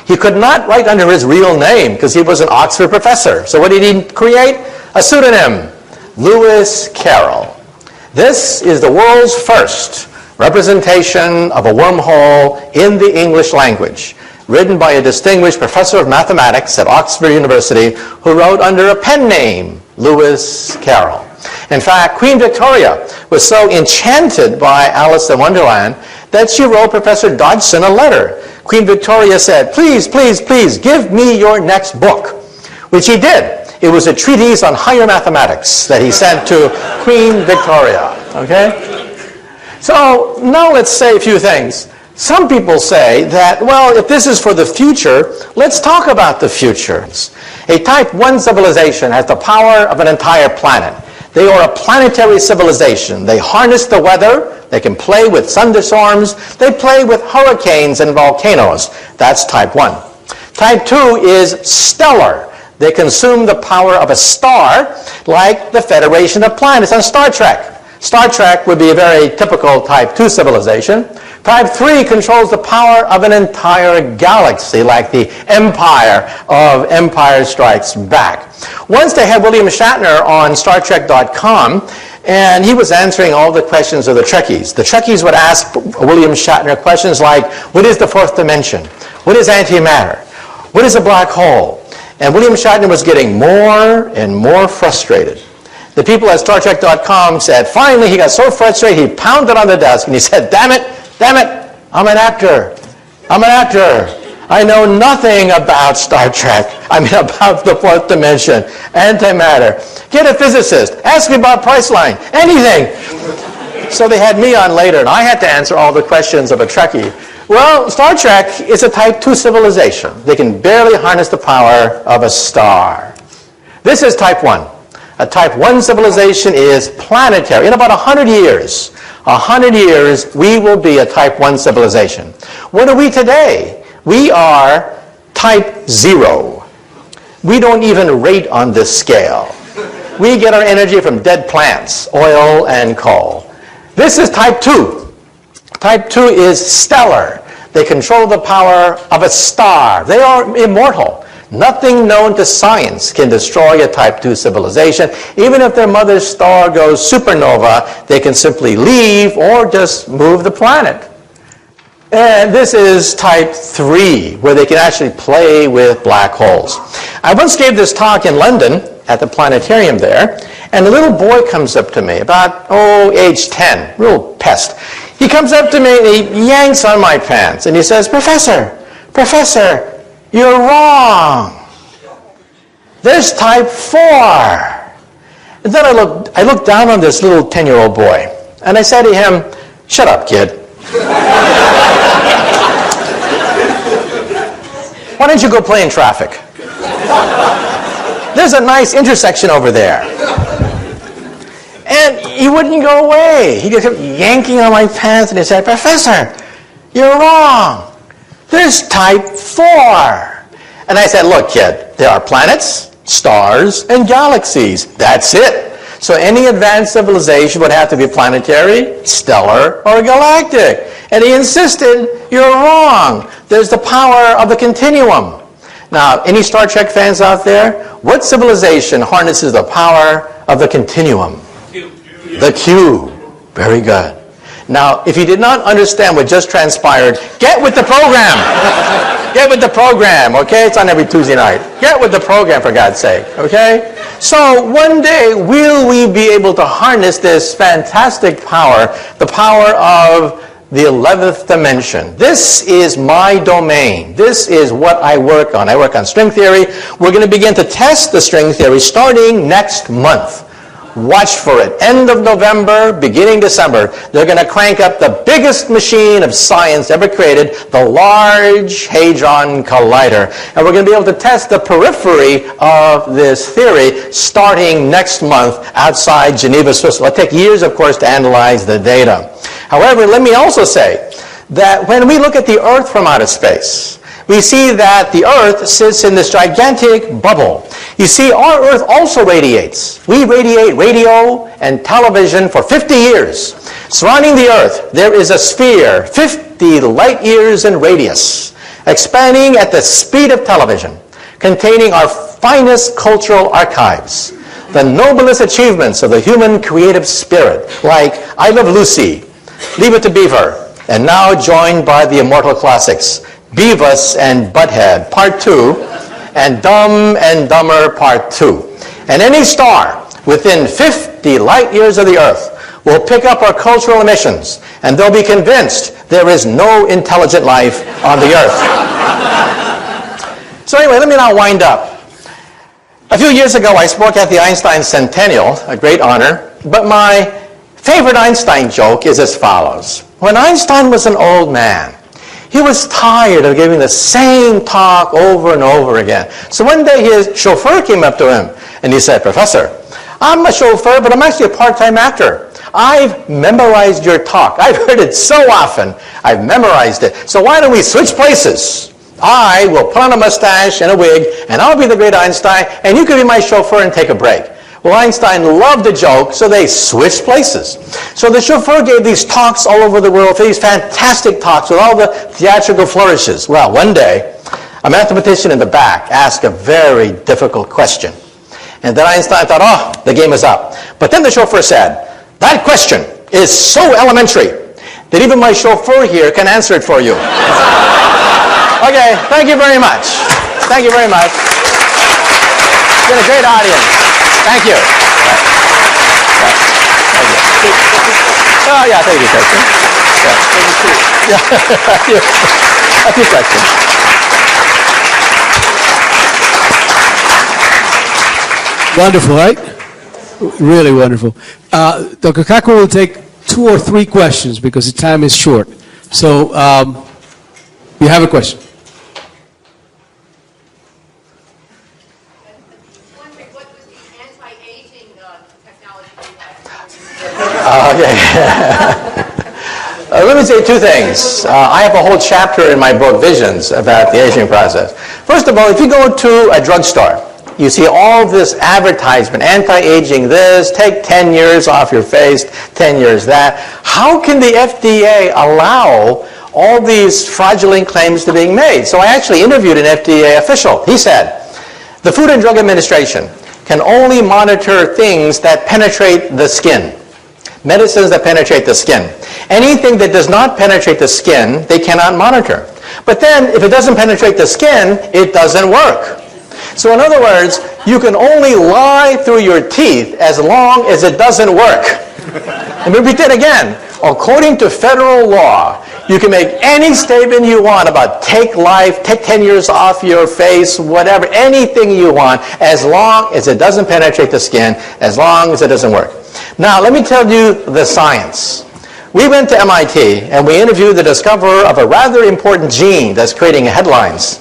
He could not write under his real name because he was an Oxford professor. So what did he create? A pseudonym, Lewis Carroll. This is the world's first representation of a wormhole in the English language, written by a distinguished professor of mathematics at Oxford University who wrote under a pen name, Lewis Carroll. In fact, Queen Victoria was so enchanted by Alice in Wonderland that she wrote Professor Dodson a letter. Queen Victoria said, please, please, please, give me your next book, which he did. It was a treatise on higher mathematics that he sent to Queen Victoria, okay? So now let's say a few things. Some people say that, well, if this is for the future, let's talk about the future. A type 1 civilization has the power of an entire planet. They are a planetary civilization. They harness the weather. They can play with thunderstorms. They play with hurricanes and volcanoes. That's type 1. Type 2 is stellar. They consume the power of a star, like the Federation of Planets on Star Trek. Star Trek would be a very typical type 2 civilization. Type 3 controls the power of an entire galaxy, like the Empire of Empire Strikes Back. Once they had William Shatner on StarTrek.com, and he was answering all the questions of the Trekkies. The Trekkies would ask William Shatner questions like, what is the fourth dimension? What is antimatter? What is a black hole? And William Shatner was getting more and more frustrated. The people at StarTrek.com said, finally he got so frustrated he pounded on the desk and he said, damn it, I'm an actor. I know nothing about Star Trek. About the fourth dimension, antimatter. Get a physicist, ask me about Priceline, anything. So they had me on later and I had to answer all the questions of a Trekkie. Well, Star Trek is a type 2 civilization. They can barely harness the power of a star. This is type 1. A type 1 civilization is planetary. In about 100 years, we will be a type 1 civilization. What are we today? We are type 0. We don't even rate on this scale. We get our energy from dead plants, oil and coal. This is type 2. Type 2 is stellar. They control the power of a star. They are immortal. Nothing known to science can destroy a type 2 civilization. Even if their mother's star goes supernova, they can simply leave or just move the planet. And this is type 3, where they can actually play with black holes. I once gave this talk in London at the planetarium there, and a little boy comes up to me, about, age 10, real pest. He comes up to me and he yanks on my pants and he says, Professor, you're wrong. There's type 4. And then I looked down on this little 10-year-old boy and I said to him, shut up, kid. Why don't you go play in traffic? There's a nice intersection over there. And he wouldn't go away. He just kept yanking on my pants and he said, Professor, you're wrong. There's type 4. And I said, look, kid, there are planets, stars, and galaxies. That's it. So any advanced civilization would have to be planetary, stellar, or galactic. And he insisted, you're wrong. There's the power of the continuum. Now, any Star Trek fans out there? What civilization harnesses the power of the continuum? The Q. Very good. Now, if you did not understand what just transpired, get with the program. Get with the program, okay? It's on every Tuesday night. Get with the program, for God's sake, okay? So one day, will we be able to harness this fantastic power, the power of the 11th dimension? This is my domain. This is what I work on. I work on string theory. We're going to begin to test the string theory starting next month. Watch for it. End of November, beginning December, they're going to crank up the biggest machine of science ever created, the Large Hadron Collider. And we're going to be able to test the periphery of this theory starting next month outside Geneva, Switzerland. It'll take years, of course, to analyze the data. However, let me also say that when we look at the Earth from outer space, we see that the Earth sits in this gigantic bubble. You see, our Earth also radiates. We radiate radio and television for 50 years. Surrounding the Earth, there is a sphere, 50 light years in radius, expanding at the speed of television, containing our finest cultural archives, the noblest achievements of the human creative spirit, like I Love Lucy, Leave It to Beaver, and now joined by the immortal classics, Beavis and Butthead, Part 2, and Dumb and Dumber, Part 2. And any star within 50 light years of the Earth will pick up our cultural emissions, and they'll be convinced there is no intelligent life on the Earth. So anyway, let me now wind up. A few years ago, I spoke at the Einstein Centennial, a great honor, but my favorite Einstein joke is as follows. When Einstein was an old man, he was tired of giving the same talk over and over again. So one day his chauffeur came up to him and he said, Professor, I'm a chauffeur, but I'm actually a part-time actor. I've memorized your talk. I've heard it so often. I've memorized it. So why don't we switch places? I will put on a mustache and a wig, and I'll be the great Einstein, and you can be my chauffeur and take a break. Well, Einstein loved the joke, so they switched places. So the chauffeur gave these talks all over the world, these fantastic talks with all the theatrical flourishes. Well, one day, a mathematician in the back asked a very difficult question. And then Einstein thought, oh, the game is up. But then the chauffeur said, that question is so elementary that even my chauffeur here can answer it for you. Okay, thank you very much. Thank you very much. It's been a great audience. Thank you. Thank you. Oh, yeah, thank you, question. Yeah. A few questions. Wonderful, right? Really wonderful. Dr. Kaku will take 2 or 3 questions because the time is short. So, you have a question. What was the anti-aging technology Let me say 2 things. I have a whole chapter in my book, Visions, about the aging process. First of all, if you go to a drugstore, you see all this advertisement, anti-aging this, take 10 years off your face, 10 years that. How can the FDA allow all these fraudulent claims to being made? So I actually interviewed an FDA official. He said, the Food and Drug Administration can only monitor things that penetrate the skin. Medicines that penetrate the skin. Anything that does not penetrate the skin, they cannot monitor. But then, if it doesn't penetrate the skin, it doesn't work. So in other words, you can only lie through your teeth as long as it doesn't work. Let me repeat that again. According to federal law, you can make any statement you want about take life, take 10 years off your face, whatever, anything you want, as long as it doesn't penetrate the skin, as long as it doesn't work. Now, let me tell you the science. We went to MIT and we interviewed the discoverer of a rather important gene that's creating headlines.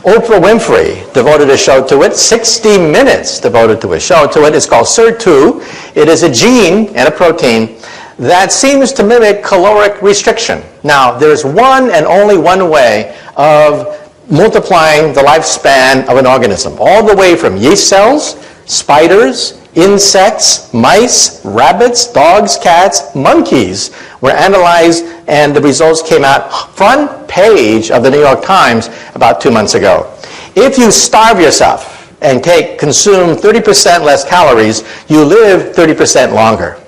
Oprah Winfrey devoted a show to it. 60 Minutes devoted to a show to it. It's called SIR2. It is a gene and a protein that seems to mimic caloric restriction. Now, there's one and only one way of multiplying the lifespan of an organism, all the way from yeast cells, spiders, insects, mice, rabbits, dogs, cats, monkeys were analyzed, and the results came out front page of the New York Times about 2 months ago. If you starve yourself and consume 30% less calories, you live 30% longer.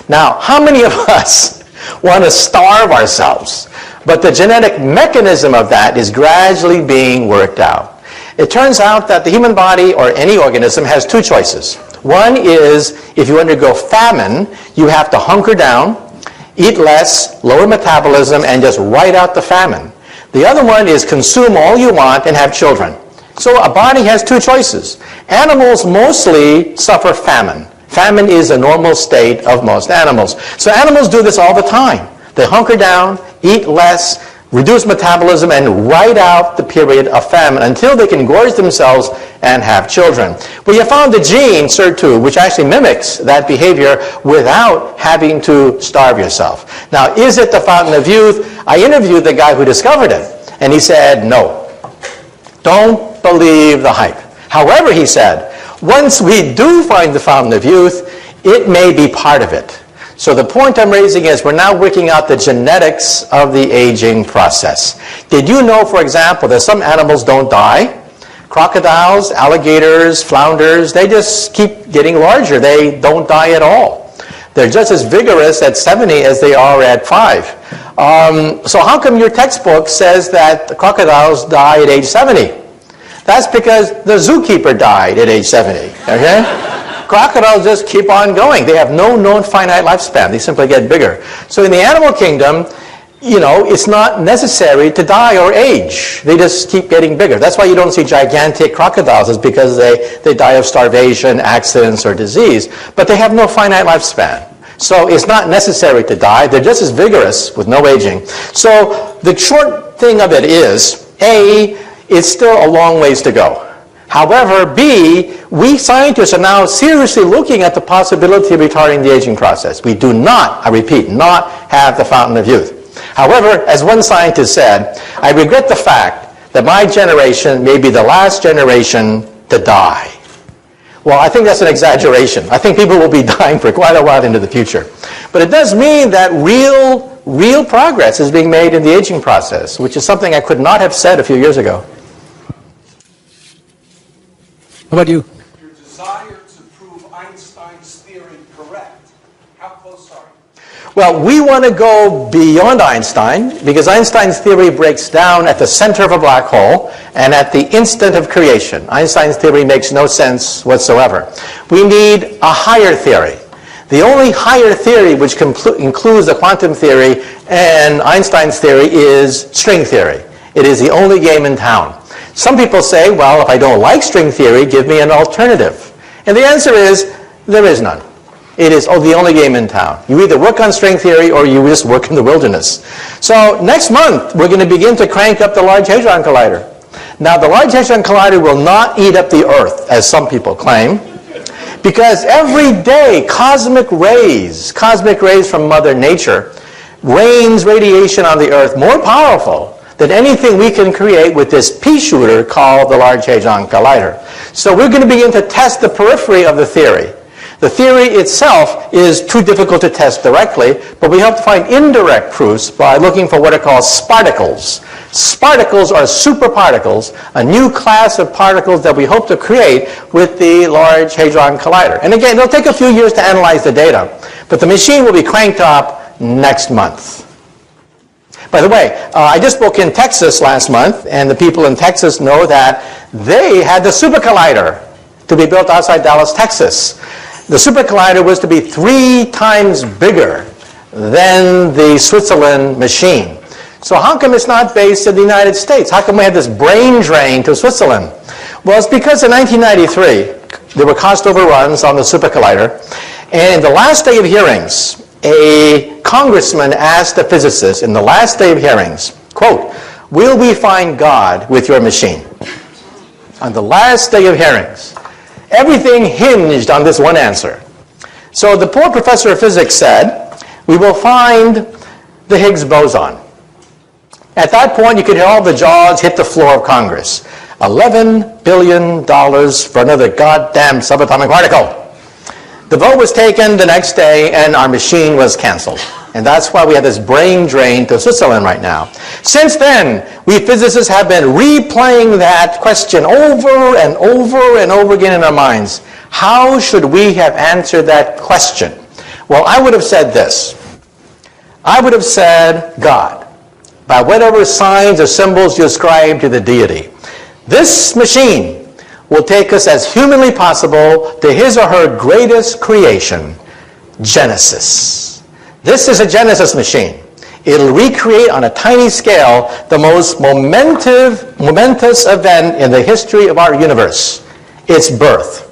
Now, how many of us want to starve ourselves? But the genetic mechanism of that is gradually being worked out. It turns out that the human body, or any organism, has 2 choices. One is, if you undergo famine, you have to hunker down, eat less, lower metabolism, and just ride out the famine. The other one is consume all you want and have children. So a body has 2 choices. Animals mostly suffer famine. Famine is a normal state of most animals. So animals do this all the time. They hunker down, eat less, reduce metabolism, and ride out the period of famine until they can gorge themselves and have children. Well, you found the gene, SIR2, which actually mimics that behavior without having to starve yourself. Now, is it the fountain of youth? I interviewed the guy who discovered it, and he said, no. Don't believe the hype. However, he said, once we do find the fountain of youth, it may be part of it. So the point I'm raising is we're now working out the genetics of the aging process. Did you know, for example, that some animals don't die? Crocodiles, alligators, flounders, they just keep getting larger. They don't die at all. They're just as vigorous at 70 as they are at 5. So how come your textbook says that the crocodiles die at age 70? That's because the zookeeper died at age 70, okay? Crocodiles just keep on going. They have no known finite lifespan. They simply get bigger. So in the animal kingdom, it's not necessary to die or age. They just keep getting bigger. That's why you don't see gigantic crocodiles, is because they die of starvation, accidents, or disease. But they have no finite lifespan. So it's not necessary to die. They're just as vigorous with no aging. So the short thing of it is, A, it's still a long ways to go. However, B, we scientists are now seriously looking at the possibility of retarding the aging process. We do not, I repeat, not have the fountain of youth. However, as one scientist said, I regret the fact that my generation may be the last generation to die. Well, I think that's an exaggeration. I think people will be dying for quite a while into the future. But it does mean that real progress is being made in the aging process, which is something I could not have said a few years ago. How about you? Your desire to prove Einstein's theory correct. How close are you? Well, we want to go beyond Einstein because Einstein's theory breaks down at the center of a black hole and at the instant of creation. Einstein's theory makes no sense whatsoever. We need a higher theory. The only higher theory which includes the quantum theory and Einstein's theory is string theory. It is the only game in town. Some people say, well, if I don't like string theory, give me an alternative. And the answer is, there is none. It is the only game in town. You either work on string theory or you just work in the wilderness. So next month, we're going to begin to crank up the Large Hadron Collider. Now, the Large Hadron Collider will not eat up the Earth, as some people claim, because every day, cosmic rays from Mother Nature, rains radiation on the Earth more powerful than anything we can create with this pea shooter called the Large Hadron Collider. So we're going to begin to test the periphery of the theory. The theory itself is too difficult to test directly, but we hope to find indirect proofs by looking for what are called sparticles. Sparticles are superparticles, a new class of particles that we hope to create with the Large Hadron Collider. And again, it'll take a few years to analyze the data, but the machine will be cranked up next month. By the way, I just spoke in Texas last month, and the people in Texas know that they had the Super Collider to be built outside Dallas, Texas. The Super Collider was to be 3 times bigger than the Switzerland machine. So how come it's not based in the United States? How come we have this brain drain to Switzerland? Well, it's because in 1993, there were cost overruns on the Super Collider, and in the last day of hearings, a congressman asked a physicist in the last day of hearings, quote, "Will we find God with your machine?" On the last day of hearings. Everything hinged on this one answer. So the poor professor of physics said, "We will find the Higgs boson." At that point, you could hear all the jaws hit the floor of Congress. $11 billion for another goddamn subatomic particle. The vote was taken the next day, and our machine was canceled. And that's why we have this brain drain to Switzerland right now. Since then, we physicists have been replaying that question over and over and over again in our minds. How should we have answered that question? Well, I would have said this. I would have said God, by whatever signs or symbols you ascribe to the deity. This machine will take us as humanly possible to his or her greatest creation, Genesis. This is a Genesis machine. It'll recreate on a tiny scale the most momentous event in the history of our universe, its birth.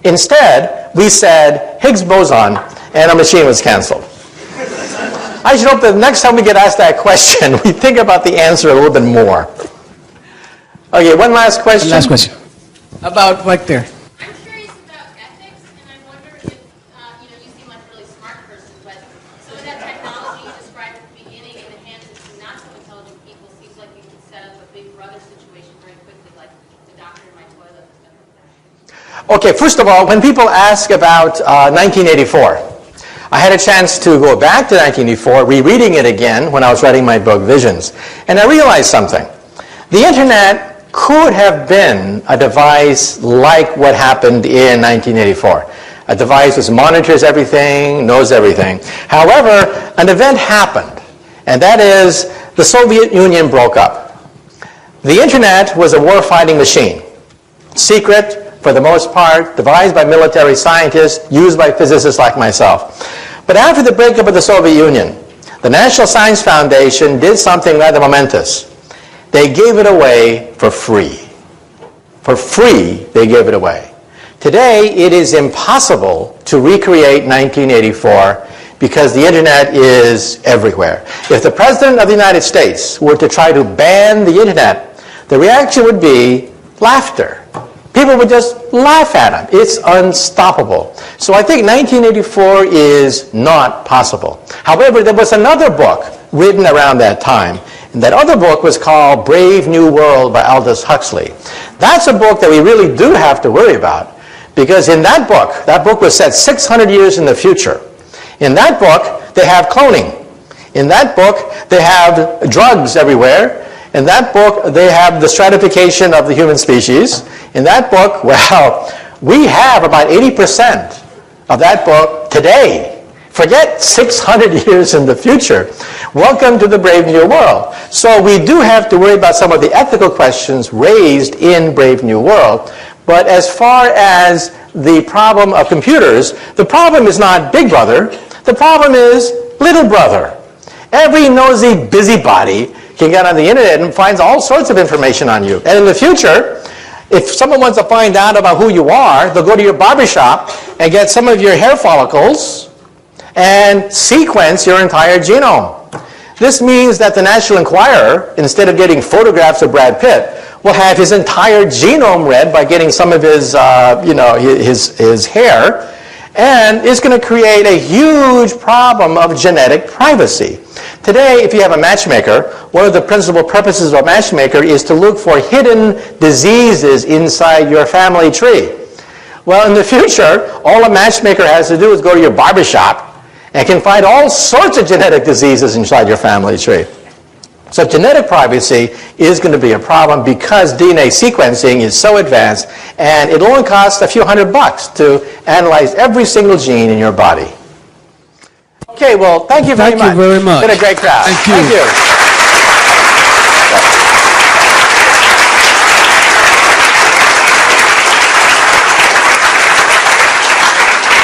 Instead, we said Higgs boson, and our machine was canceled. I should hope that the next time we get asked that question, we think about the answer a little bit more. Okay, one last question. Last question. About right there. I'm curious about ethics, and I wonder if, you seem like a really smart person, but some of that technology you described at the beginning in the hands of not so intelligent people seems like you could set up a big brother situation very quickly, like the doctor in my toilet and stuff like that. Okay, first of all, when people ask about 1984, I had a chance to go back to 1984, rereading it again when I was writing my book, Visions. And I realized something. The internet could have been a device like what happened in 1984. A device which monitors everything, knows everything. However, an event happened, and that is the Soviet Union broke up. The internet was a war-fighting machine. Secret, for the most part, devised by military scientists, used by physicists like myself. But after the breakup of the Soviet Union, the National Science Foundation did something rather momentous. They gave it away for free. For free, they gave it away. Today, it is impossible to recreate 1984 because the internet is everywhere. If the President of the United States were to try to ban the internet, the reaction would be laughter. people would just laugh at him. It's unstoppable. So I think 1984 is not possible. However, there was another book written around that time. And that other book was called Brave New World by Aldous Huxley. That's a book that we really do have to worry about. Because in that book was set 600 years in the future. In that book, they have cloning. In that book, they have drugs everywhere. In that book, they have the stratification of the human species. In that book, well, we have about 80% of that book today. Forget 600 years in the future. Welcome to the Brave New World. So we do have to worry about some of the ethical questions raised in Brave New World. But as far as the problem of computers, the problem is not Big Brother. The problem is Little Brother. Every nosy busybody can get on the internet and finds all sorts of information on you. And in the future, if someone wants to find out about who you are, they'll go to your barbershop and get some of your hair follicles and sequence your entire genome. This means that the National Enquirer, instead of getting photographs of Brad Pitt, will have his entire genome read by getting some of his, his hair, and it's going to create a huge problem of genetic privacy. Today, if you have a matchmaker, one of the principal purposes of a matchmaker is to look for hidden diseases inside your family tree. Well, in the future, all a matchmaker has to do is go to your barbershop and can find all sorts of genetic diseases inside your family tree. So genetic privacy is going to be a problem because DNA sequencing is so advanced, and it only costs a few $100 to analyze every single gene in your body. Okay, well, thank you very much. Thank you very much. It's been a great crowd. Thank you. Thank you.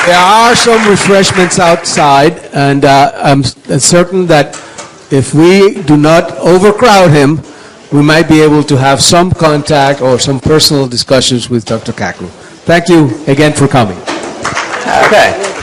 There are some refreshments outside, and I'm certain that if we do not overcrowd him, we might be able to have some contact or some personal discussions with Dr. Kaku. Thank you again for coming. Okay.